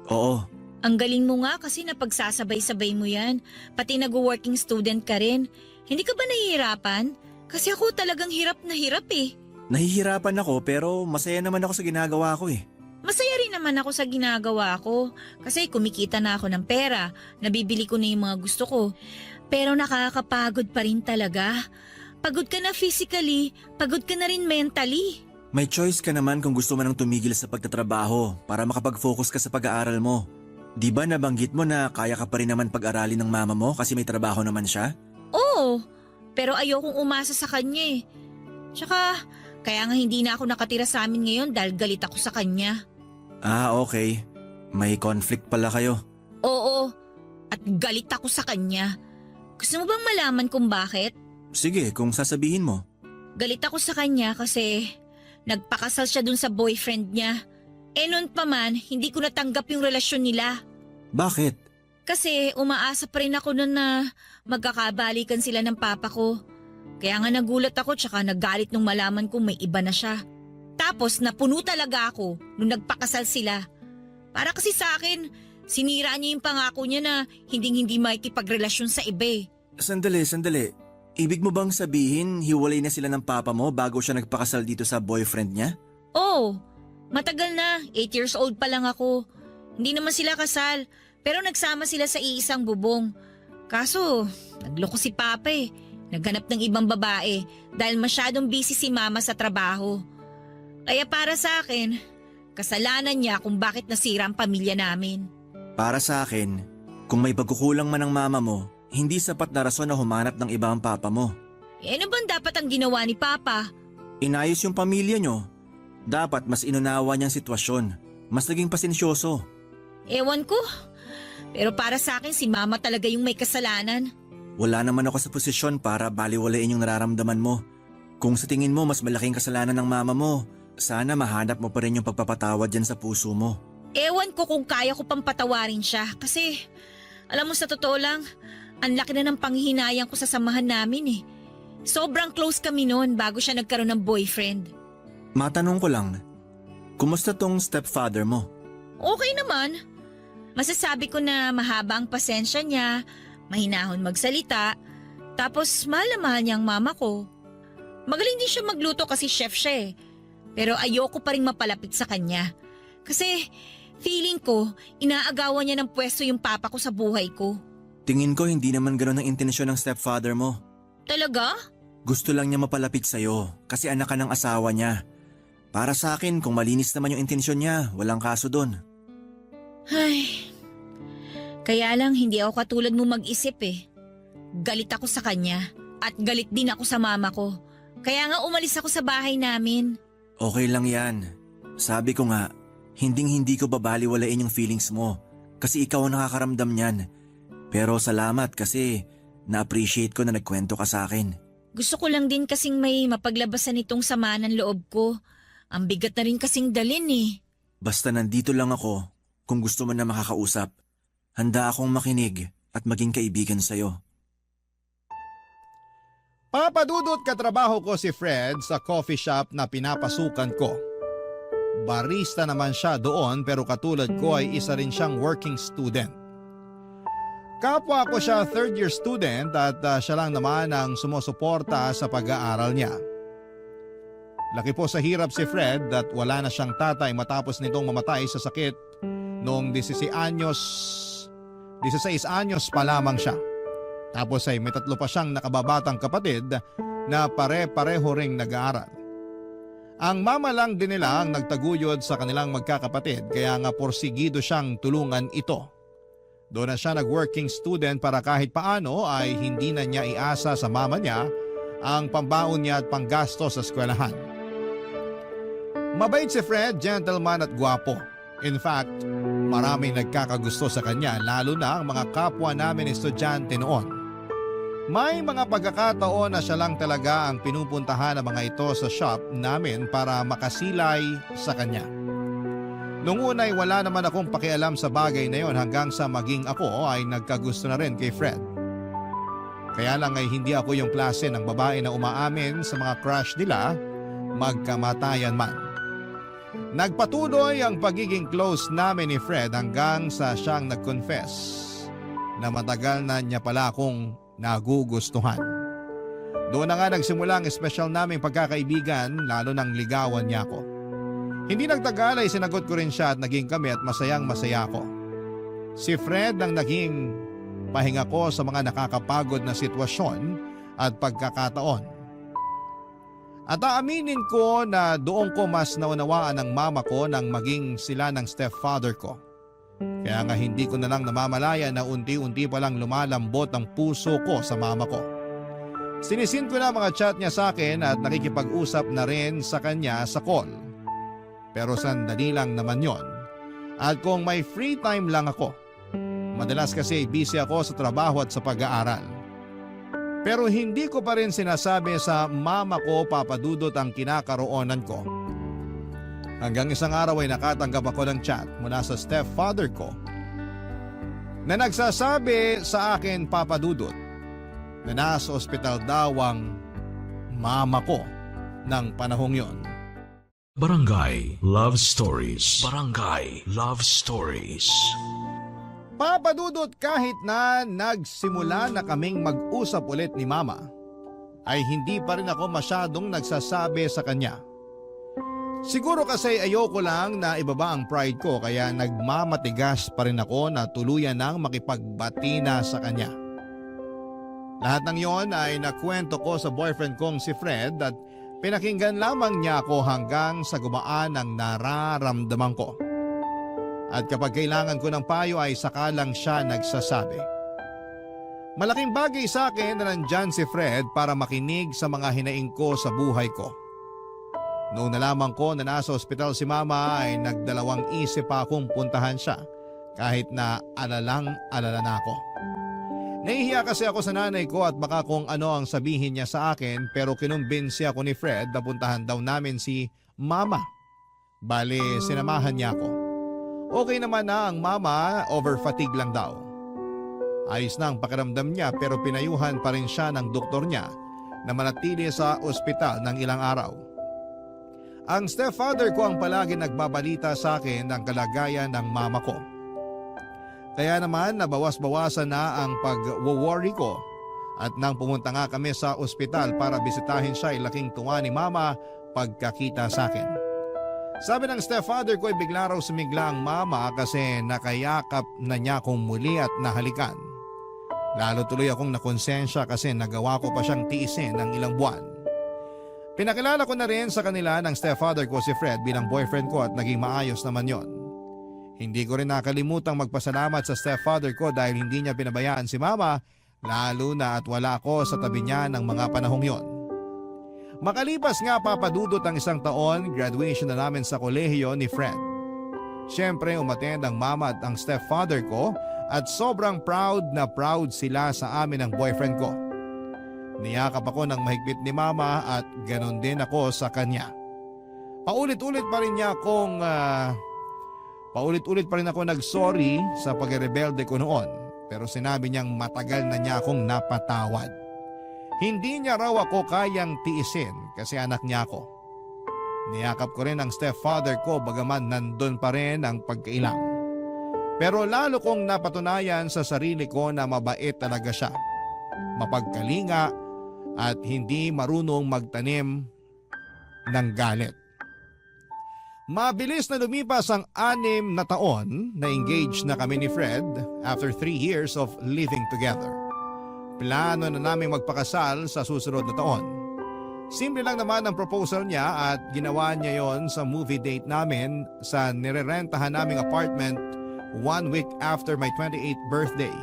Oo. Ang galing mo nga kasi napagsasabay-sabay mo yan. Pati nag-working student ka rin. Hindi ka ba nahihirapan? Kasi ako talagang hirap na hirap eh. Nahihirapan ako pero masaya naman ako sa ginagawa ko eh. Masaya rin naman ako sa ginagawa ko. Kasi kumikita na ako ng pera. Nabibili ko na yung mga gusto ko. Pero nakakapagod pa rin talaga. Pagod ka na physically, pagod ka na rin mentally. May choice ka naman kung gusto mo nang tumigil sa pagtatrabaho para makapag-focus ka sa pag-aaral mo. Di ba nabanggit mo na kaya ka pa rin naman pag-aralin ng mama mo kasi may trabaho naman siya? Oo, pero ayokong umasa sa kanya eh. Tsaka, kaya nga hindi na ako nakatira sa amin ngayon dahil galit ako sa kanya. Ah, okay. May conflict pala kayo. Oo, at galit ako sa kanya. Gusto mo bang malaman kung bakit? Sige, kung sasabihin mo. Galit ako sa kanya kasi nagpakasal siya dun sa boyfriend niya. Noon pa man, hindi ko natanggap yung relasyon nila. Bakit? Kasi umaasa pa rin ako noon na magkakabalikan sila ng papa ko. Kaya nga nagulat ako tsaka naggalit nung malaman kong may iba na siya. Tapos napuno talaga ako nung nagpakasal sila. Para kasi sa akin, sinira niya yung pangako niya na hindi makikipagrelasyon sa iba eh. Sandali. Ibig mo bang sabihin hiwalay na sila ng papa mo bago siya nagpakasal dito sa boyfriend niya? Oo, matagal na. 8 years old pa lang ako. Hindi naman sila kasal, pero nagsama sila sa iisang bubong. Kaso, nagloko si Papa eh. Naghanap ng ibang babae dahil masyadong busy si Mama sa trabaho. Kaya para sa akin, kasalanan niya kung bakit nasira ang pamilya namin. Para sa akin, kung may pagkukulang man ng mama mo, hindi sapat na rason na humanap ng iba ang papa mo. Ano bang dapat ang ginawa ni Papa? Inayos yung pamilya nyo. Dapat mas inunawa niyang sitwasyon. Mas naging pasensyoso. Ewan ko. Pero para sa akin si Mama talaga yung may kasalanan. Wala naman ako sa posisyon para baliwalain yung nararamdaman mo. Kung sa tingin mo mas malaking kasalanan ng mama mo, sana mahanap mo pa rin yung pagpapatawad dyan sa puso mo. Ewan ko kung kaya ko pang patawarin siya kasi alam mo sa totoo lang, ang laki na ng panghihinayang ko sa samahan namin eh. Sobrang close kami noon bago siya nagkaroon ng boyfriend. Matanong ko lang, kumusta tong stepfather mo? Okay naman. Masasabi ko na mahaba ang pasensya niya, mahinahon magsalita, tapos mahal na mahal niya ang mama ko. Magaling din siya magluto kasi chef siya eh. Pero ayoko pa rin mapalapit sa kanya. Kasi feeling ko, inaagawan niya ng pwesto yung papa ko sa buhay ko. Tingin ko hindi naman gano'n ang intensyon ng stepfather mo. Talaga? Gusto lang niya mapalapit sa'yo kasi anak ka ng asawa niya. Para sa akin, kung malinis naman yung intensyon niya, walang kaso doon. Ay, kaya lang hindi ako katulad mo mag-isip eh. Galit ako sa kanya at galit din ako sa mama ko. Kaya nga umalis ako sa bahay namin. Okay lang yan. Sabi ko nga, hindi ko babaliwalain yung feelings mo kasi ikaw ang nakakaramdam niyan. Pero salamat kasi na-appreciate ko na nagkwento ka sa akin. Gusto ko lang din kasing may mapaglabasan itong sama ng loob ko. Ang bigat na rin kasing dalin eh. Basta nandito lang ako kung gusto mo na makakausap. Handa akong makinig at maging kaibigan sa'yo. Papadudot katrabaho ko si Fred sa coffee shop na pinapasukan ko. Barista naman siya doon pero katulad ko ay isa rin siyang working student. Kapwa ko siya third year student at siya lang naman ang sumusuporta sa pag-aaral niya. Laki po sa hirap si Fred at wala na siyang tatay matapos nitong mamatay sa sakit noong 16 anyos pa lamang siya. Tapos ay may 3 pa siyang nakababatang kapatid na pare-pareho ring nag-aaral. Ang mama lang din nila ang nagtaguyod sa kanilang magkakapatid kaya nga porsigido siyang tulungan ito. Doon na siya nag-working student para kahit paano ay hindi na niya iasa sa mama niya ang pambaon niya at panggasto sa eskwelahan. Mabait si Fred, gentleman at gwapo. In fact, maraming nagkakagusto sa kanya lalo na ang mga kapwa namin estudyante noon. May mga pagkakataon na siya lang talaga ang pinupuntahan ng mga ito sa shop namin para makasilay sa kanya. Noong una ay wala naman akong pakialam sa bagay na yon hanggang sa maging ako ay nagkagusto na rin kay Fred. Kaya lang ay hindi ako yung klase ng babae na umaamin sa mga crush nila magkamatayan man. Nagpatuloy ang pagiging close namin ni Fred hanggang sa siyang nag-confess na matagal na niya pala akong nagugustuhan. Doon na nga nagsimula ang espesyal naming pagkakaibigan lalo nang ligawan niya ako. Hindi nagtagal ay sinagot ko rin siya at naging kami at masayang masaya ako. Si Fred ang naging pahinga ko sa mga nakakapagod na sitwasyon at pagkakataon. At aaminin ko na doon ko mas naunawaan ng mama ko nang maging sila ng stepfather ko. Kaya nga hindi ko na lang namamalaya na unti-unti palang lumalambot ang puso ko sa mama ko. Sinisin ko na mga chat niya sa akin at nakikipag-usap na rin sa kanya sa call. Pero sandali lang naman yon. At kung may free time lang ako, madalas kasi busy ako sa trabaho at sa pag-aaral. Pero hindi ko pa rin sinasabi sa mama ko papadudot ang kinakaroonan ko. Hanggang isang araw ay nakatanggap ako ng chat mula sa stepfather ko na nagsasabi sa akin, Papa Dudut, na nasa ospital daw ang mama ko ng panahong yon. Barangay Love Stories. Barangay Love Stories. Papa Dudut, kahit na nagsimula na kaming mag-usap ulit ni Mama, ay hindi pa rin ako masyadong nagsasabi sa kanya. Siguro kasi ayoko lang na ibaba ang pride ko kaya nagmamatigas pa rin ako na tuluyan nang makipagbati na sa kanya. Lahat ng yon ay nakwento ko sa boyfriend kong si Fred at pinakinggan lamang niya ako hanggang sa gumaan ang nararamdaman ko. At kapag kailangan ko ng payo ay saka lang siya nagsasabi. Malaking bagay sa akin na nandyan si Fred para makinig sa mga hinaing ko sa buhay ko. Noong nalaman ko na nasa ospital si Mama ay nagdalawang isip pa akong puntahan siya kahit na alalang-alala na ako. Nahihiya kasi ako sa nanay ko at baka kung ano ang sabihin niya sa akin pero kinumbinsi ako ni Fred na puntahan daw namin si Mama. Bale, sinamahan niya ako. Okay naman na ang Mama, over fatigue lang daw. Ayos na ang pakiramdam niya pero pinayuhan pa rin siya ng doktor niya na manatili sa ospital ng ilang araw. Ang stepfather ko ang palagi nagbabalita sa akin ng kalagayan ng mama ko. Kaya naman nabawas-bawasan na ang pag-worry ko at nang pumunta nga kami sa ospital para bisitahin siya ay laking tuwa ni Mama pagkakita sa akin. Sabi ng stepfather ko ay bigla raw sumigla ang Mama kasi nakayakap na niya akong muli at nahalikan. Lalo tuloy akong nakonsensya kasi nagawa ko pa siyang tiisin ng ilang buwan. Pinakilala ko na rin sa kanila ng stepfather ko si Fred bilang boyfriend ko at naging maayos naman yon. Hindi ko rin nakalimutang magpasalamat sa stepfather ko dahil hindi niya pinabayaan si Mama lalo na at wala ako sa tabi niya ng mga panahong yon. Makalipas nga papadudot ang isang taon, graduation na namin sa kolehiyo ni Fred. Siyempre umattend ang Mama at ang stepfather ko at sobrang proud na proud sila sa amin ng boyfriend ko. Niyakap ako ng mahigpit ni Mama at ganon din ako sa kanya. Paulit-ulit pa rin ako nag-sorry sa pagrebelde ko noon pero sinabi niyang matagal na niya akong napatawad. Hindi niya raw ako kayang tiisin kasi anak niya ako. Niyakap ko rin ang stepfather ko bagaman nandun pa rin ang pagkailang. Pero lalo kong napatunayan sa sarili ko na mabait talaga siya. Mapagkalinga at hindi marunong magtanim ng galit. Mabilis na lumipas ang 6 na taon na engaged na kami ni Fred after 3 years of living together. Plano na namin magpakasal sa susunod na taon. Simple lang naman ang proposal niya at ginawa niya yon sa movie date namin sa nirerentahan naming apartment 1 week after my 28th birthday.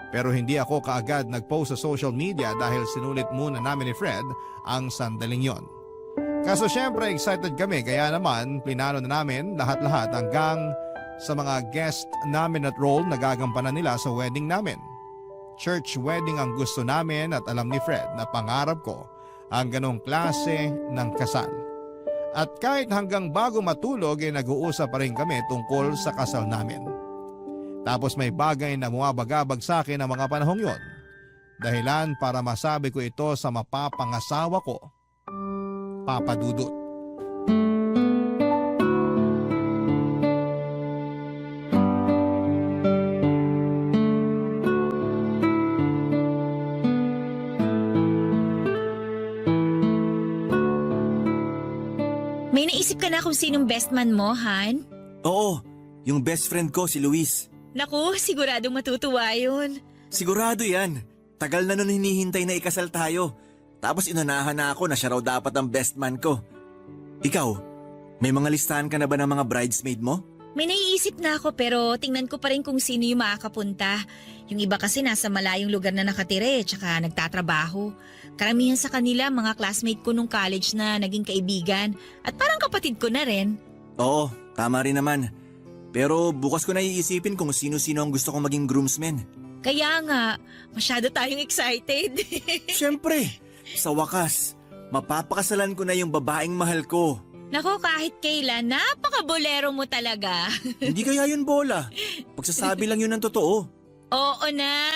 Pero hindi ako kaagad nag-post sa social media dahil sinulit muna namin ni Fred ang sandaling yon. Kaso syempre excited kami kaya naman plinano na namin lahat-lahat hanggang sa mga guest namin at role na gagampanan nila sa wedding namin. Church wedding ang gusto namin at alam ni Fred na pangarap ko ang ganong klase ng kasal. At kahit hanggang bago matulog ay nag-uusap pa rin kami tungkol sa kasal namin. Tapos may bagay na bumabagabag sa akin ang mga panahong yon. Dahilan para masabi ko ito sa mapapangasawa ko, Papa Dudut. May naisip ka na kung sinong best man mo, Han? Oo, yung best friend ko si Luis. Naku, siguradong matutuwa yun. Sigurado yan. Tagal na nun hinihintay na ikasal tayo. Tapos inunahan na ako na siya raw dapat ang best man ko. Ikaw, may mga listahan ka na ba ng mga bridesmaid mo? May naiisip na ako pero tingnan ko pa rin kung sino yung makakapunta. Yung iba kasi nasa malayong lugar na nakatire tsaka nagtatrabaho. Karamihan sa kanila mga classmate ko nung college na naging kaibigan at parang kapatid ko na rin. Oo, tama rin naman. Pero bukas ko na iisipin kung sino-sino ang gusto kong maging groomsmen. Kaya nga, masyado tayong excited. Siyempre, sa wakas, mapapakasalan ko na yung babaeng mahal ko. Nako, kahit kailan, napaka-bolero mo talaga. Hindi kaya yun bola. Pagsasabi lang yun ng totoo. Oo na.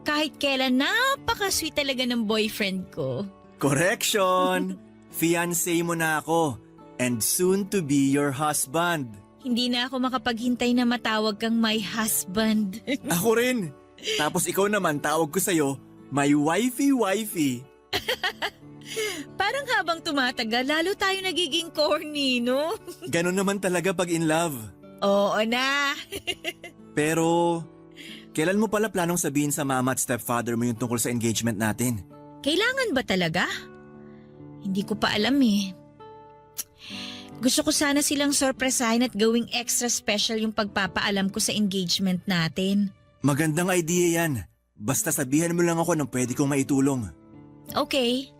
Kahit kailan, napaka-sweet talaga ng boyfriend ko. Correction! Fiancé mo na ako. And soon to be your husband. Hindi na ako makapaghintay na matawag kang my husband. Ako rin. Tapos ikaw naman tawag ko sa'yo, my wifey. Parang habang tumatagal, lalo tayo nagiging corny, no? Ganon naman talaga pag in love. Oo na. Pero, kailan mo pala planong sabihin sa mama at stepfather mo yung tungkol sa engagement natin? Kailangan ba talaga? Hindi ko pa alam eh. Gusto ko sana silang sorpresahin at gawing extra special yung pagpapaalam ko sa engagement natin. Magandang idea yan. Basta sabihan mo lang ako ng pwede kong maitulong. Okay.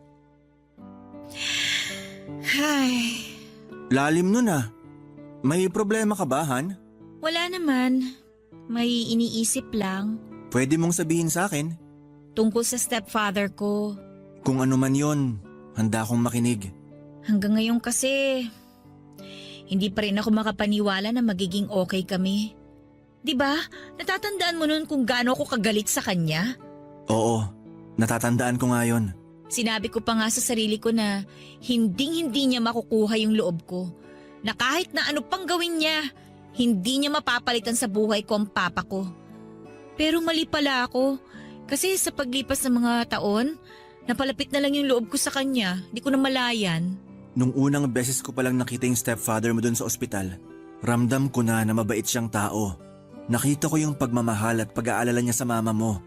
Ay, Lalim nun ah. May problema ka ba, Han? wala naman. May iniisip lang Pwede mong sabihin sa akin. tungkol sa stepfather ko. Kung ano man yon, handa akong makinig. Hanggang ngayon kasi, hindi pa rin ako makapaniwala na magiging okay kami. 'Di ba? Natatandaan mo nun kung gaano ako kagalit sa kanya? Oo, natatandaan ko nga yun. Sinabi ko pa nga sa sarili ko na hindi niya makukuha yung loob ko. Na kahit na ano pang gawin niya, hindi niya mapapalitan sa buhay ko ang papa ko. Pero mali pala ako. Kasi sa paglipas ng mga taon, napalapit na lang yung loob ko sa kanya. Di ko na malayan. Nung unang beses ko palang nakita yung stepfather mo dun sa ospital, ramdam ko na mabait siyang tao. Nakita ko yung pagmamahal at pag-aalala niya sa mama mo.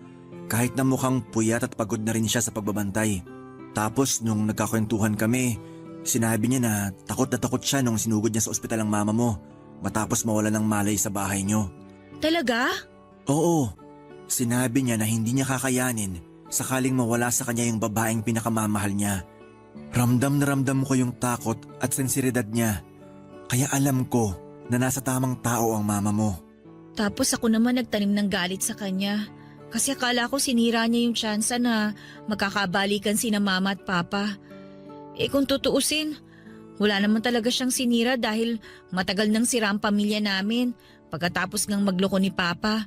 Kahit na mukhang puyat at pagod na rin siya sa pagbabantay. Tapos nung nagkakwentuhan kami, sinabi niya na takot siya nung sinugod niya sa ospital ang mama mo matapos mawala ng malay sa bahay niyo. Talaga? Oo, sinabi niya na hindi niya kakayanin sakaling mawala sa kanya yung babaeng pinakamamahal niya. Ramdam na ramdam ko yung takot at sensiridad niya. Kaya alam ko na nasa tamang tao ang mama mo. Tapos ako naman nagtanim ng galit sa kanya. Kasi akala ko sinira niya yung tsansa na magkakabalikan sina mama at papa. Eh kung tutuusin, wala naman talaga siyang sinira dahil matagal nang sira ang pamilya namin pagkatapos ng magloko ni papa.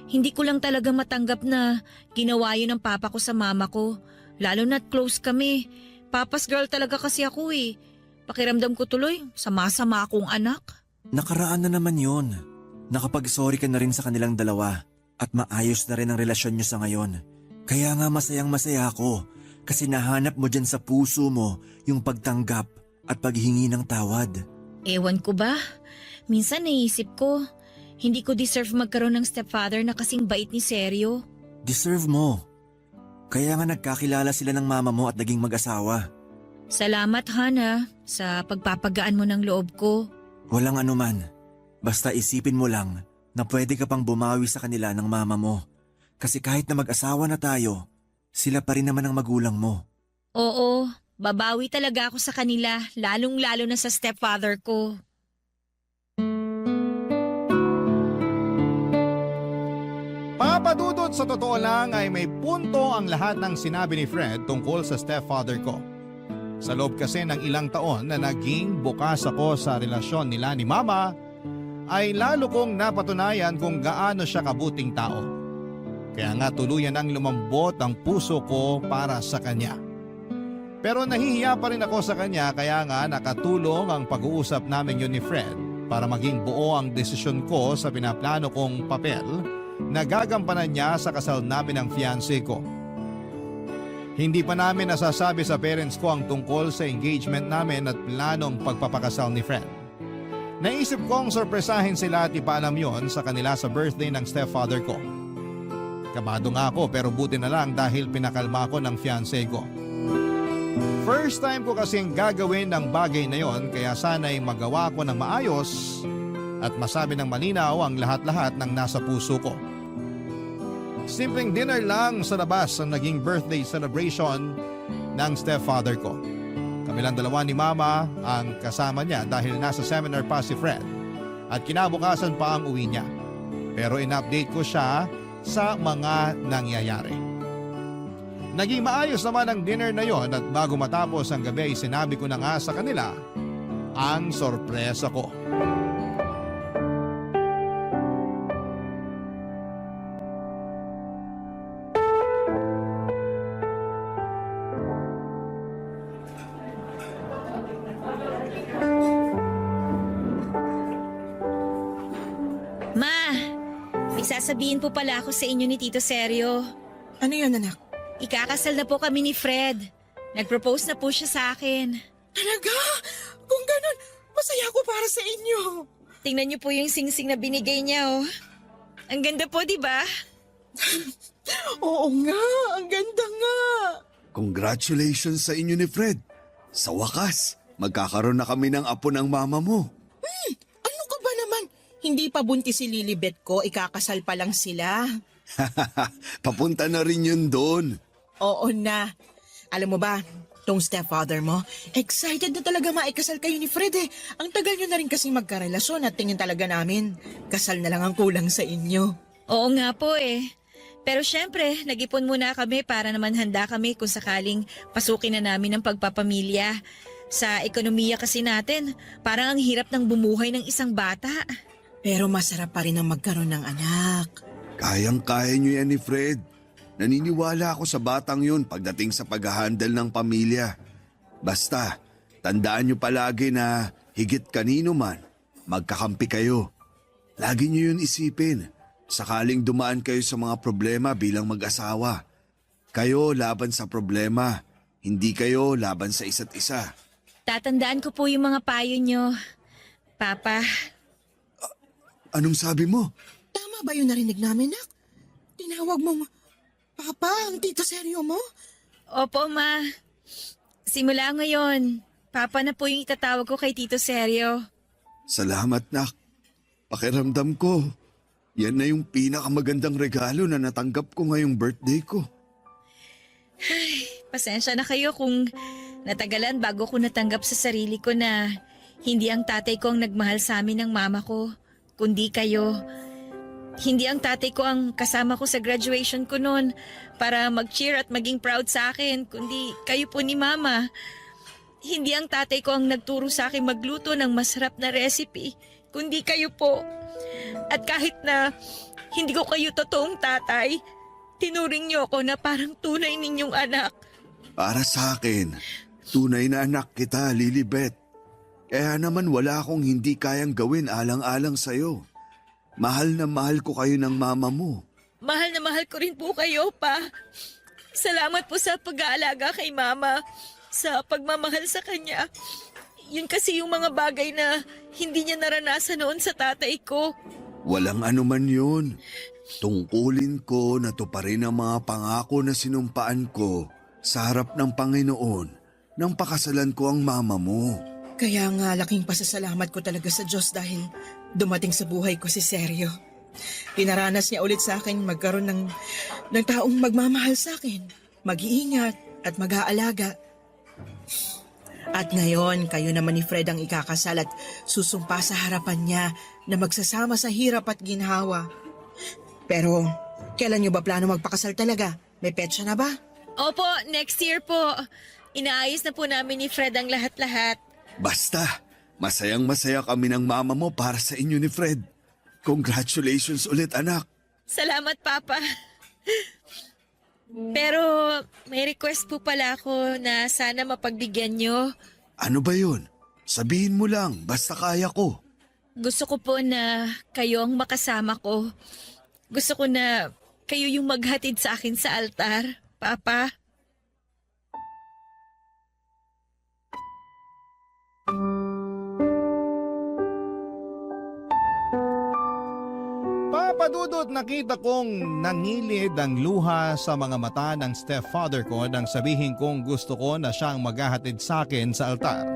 Hindi ko lang talaga matanggap na ginawa yun ng papa ko sa mama ko. Lalo na't close kami. Papa's girl talaga kasi ako eh. Pakiramdam ko tuloy, sama-sama akong anak. Nakaraan na naman yun. Nakapag-sorry ka na rin sa kanilang dalawa at maayos na rin ang relasyon niyo sa ngayon. Kaya nga masayang masaya ako kasi nahanap mo dyan sa puso mo yung pagtanggap at paghingi ng tawad. Ewan ko ba? Minsan naisip ko, hindi ko deserve magkaroon ng stepfather na kasing bait ni Seryo. Deserve mo. Kaya nga nagkakilala sila ng mama mo at naging mag-asawa. Salamat Hana sa pagpapagaan mo ng loob ko. Walang anuman. Basta isipin mo lang na pwede ka pang bumawi sa kanila ng mama mo. Kasi kahit na mag-asawa na tayo, sila pa rin naman ang magulang mo. Oo, babawi talaga ako sa kanila, lalong-lalo na sa stepfather ko. Papadudot sa totoo lang ay may punto ang lahat ng sinabi ni Fred tungkol sa stepfather ko. Sa loob kasi ng ilang taon na naging bukas ako sa relasyon nila ni Mama, ay lalo kong napatunayan kung gaano siya kabuting tao. Kaya nga tuluyan ang lumambot ang puso ko para sa kanya. Pero nahihiya pa rin ako sa kanya kaya nga nakatulong ang pag-uusap namin yun ni Fred para maging buo ang desisyon ko sa pinaplano kong papel na gagampanan niya sa kasal namin ng fiancé ko. Hindi pa namin nasasabi sa parents ko ang tungkol sa engagement namin at planong pagpapakasal ni Fred. Naisip kong sorpresahin sila at ipaalam yon sa kanila sa birthday ng stepfather ko. Kabado nga ako pero buti na lang dahil pinakalma ko ng fiancé ko. First time ko kasing gagawin ng bagay na yon kaya sana'y magawa ko ng maayos at masabi ng malinaw ang lahat-lahat ng nasa puso ko. Simpleng dinner lang sa labas ang naging birthday celebration ng stepfather ko. Kami lang dalawa ni Mama ang kasama niya dahil nasa seminar pa si Fred at kinabukasan pa ang uwi niya. Pero in-update ko siya sa mga nangyayari. Naging maayos naman ang dinner na yon at bago matapos ang gabi ay sinabi ko na nga sa kanila ang sorpresa ko. Ma, may sasabihin po pala ako sa inyo ni Tito Sergio. Ano yun, anak? Ikakasal na po kami ni Fred. Nag-propose na po siya sa akin. Talaga? Kung ganun, masaya ako para sa inyo. Tingnan niyo po yung singsing na binigay niya, oh. Ang ganda po, di ba? Oo nga, ang ganda nga. Congratulations sa inyo ni Fred. Sa wakas, magkakaroon na kami ng apo ng mama mo. Ano ka ba naman? Hindi pa buntis si Lilibet ko, ikakasal pa lang sila. Papunta na rin yun doon. Oo na. Alam mo ba, tong stepfather mo, excited na talaga maikasal kayo ni Fred eh. Ang tagal nyo na rin kasing magkarelasyon at tingin talaga namin, kasal na lang ang kulang sa inyo. Oo nga po eh. Pero syempre, nag-ipon muna kami para naman handa kami kung sakaling pasukin na namin ang pagpapamilya. Sa ekonomiya kasi natin, parang ang hirap ng bumuhay ng isang bata. Pero masarap pa rin ang magkaroon ng anak. Kayang-kaya nyo yan ni Fred. Naniniwala ako sa batang yun pagdating sa pag-handle ng pamilya. Basta, tandaan nyo palagi na higit kanino man, magkakampi kayo. Lagi nyo yun isipin. Sakaling dumaan kayo sa mga problema bilang mag-asawa. Kayo laban sa problema, hindi kayo laban sa isa't isa. Tatandaan ko po yung mga payo nyo, Papa. Anong sabi mo? Tama ba yung narinig namin, Nak? Tinawag mong Papa ang Tito Sergio mo? Opo, Ma. Simula ngayon, Papa na po yung itatawag ko kay Tito Sergio. Salamat, Nak. Pakiramdam ko, yan na yung pinakamagandang regalo na natanggap ko ngayong birthday ko. Pasensya na kayo kung natagalan bago ko natanggap sa sarili ko na hindi ang tatay ko ang nagmahal sa amin ng mama ko, kundi kayo. Hindi ang tatay ko ang kasama ko sa graduation ko noon para mag-cheer at maging proud sa akin, kundi kayo po ni Mama. Hindi ang tatay ko ang nagturo sa akin magluto ng masarap na recipe, kundi kayo po. At kahit na hindi ko kayo totoong tatay, tinuring niyo ako na parang tunay ninyong anak. Para sa akin, tunay na anak kita, Lilibet. Kaya naman wala akong hindi kayang gawin alang-alang sa'yo. Mahal na mahal ko kayo ng mama mo. Mahal na mahal ko rin po kayo, Pa. Salamat po sa pag-aalaga kay Mama, sa pagmamahal sa kanya. Yun kasi yung mga bagay na hindi niya naranasan noon sa tatay ko. Walang anuman yun. Tungkulin ko na tuparin ang mga pangako na sinumpaan ko sa harap ng Panginoon nang pakasalan ko ang mama mo. Kaya nga laking pasasalamat ko talaga sa Diyos dahil dumating sa buhay ko si Sergio. Pinaranas niya ulit sa akin magkaroon ng taong magmamahal sa akin, mag-iingat at mag-aalaga. At ngayon, kayo naman ni Fred ang ikakasal at susumpa sa harapan niya na magsasama sa hirap at ginhawa. Pero, kailan niyo ba plano magpakasal talaga? May petsa na ba? Opo, next year po. Inaayos na po namin ni Fred ang lahat-lahat. Basta, masayang-masaya kami ng mama mo para sa inyo ni Fred. Congratulations ulit, anak. Salamat, Papa. Pero may request po pala ako na sana mapagbigyan nyo. Ano ba yun? Sabihin mo lang, basta kaya ko. Gusto ko po na kayo ang makasama ko. Gusto ko na kayo yung maghatid sa akin sa altar, Papa. Papadudot nakita kong nangilid ang luha sa mga mata ng stepfather ko nang sabihin kong gusto ko na siyang maghahatid sa akin sa altar.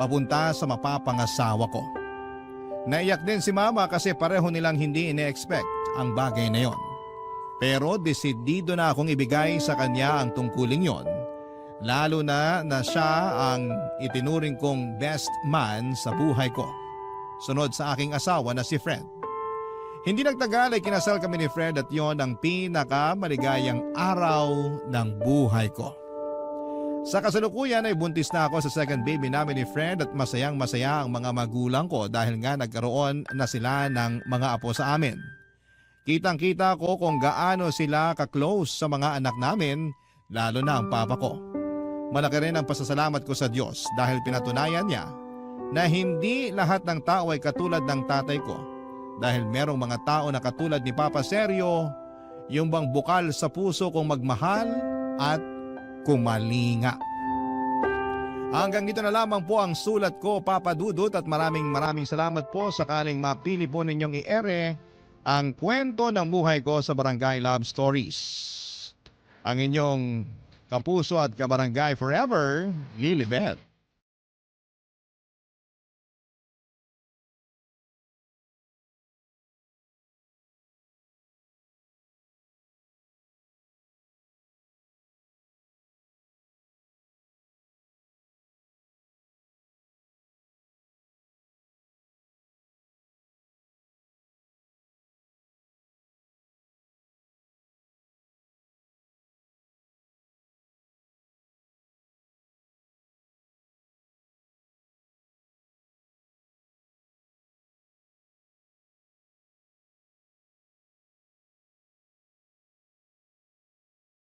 Papunta sa mapapangasawa ko. Naiyak din si Mama kasi pareho nilang hindi ine-expect ang bagay na yon. Pero desidido na akong ibigay sa kanya ang tungkuling yon. Lalo na siya ang itinuring kong best man sa buhay ko. Sunod sa aking asawa na si Fred. Hindi nagtagal ay kinasal kami ni Fred at yon ang pinakamaligayang araw ng buhay ko. Sa kasalukuyan ay buntis na ako sa second baby namin ni Fred at masayang masaya ang mga magulang ko dahil nga nagkaroon na sila ng mga apo sa amin. Kitang-kita ko kung gaano sila ka-close sa mga anak namin, lalo na ang papa ko. Malaki rin ang pasasalamat ko sa Diyos dahil pinatunayan niya na hindi lahat ng tao ay katulad ng tatay ko. Dahil merong mga tao na katulad ni Papa Sergio, yung bang bukal sa puso kong magmahal at kumalinga. Hanggang dito na lamang po ang sulat ko, Papa Dudut, at maraming salamat po sakaling mapili po ninyong i-ere ang kwento ng buhay ko sa Barangay Love Stories. Ang inyong kapuso at kabarangay forever, Lilibet.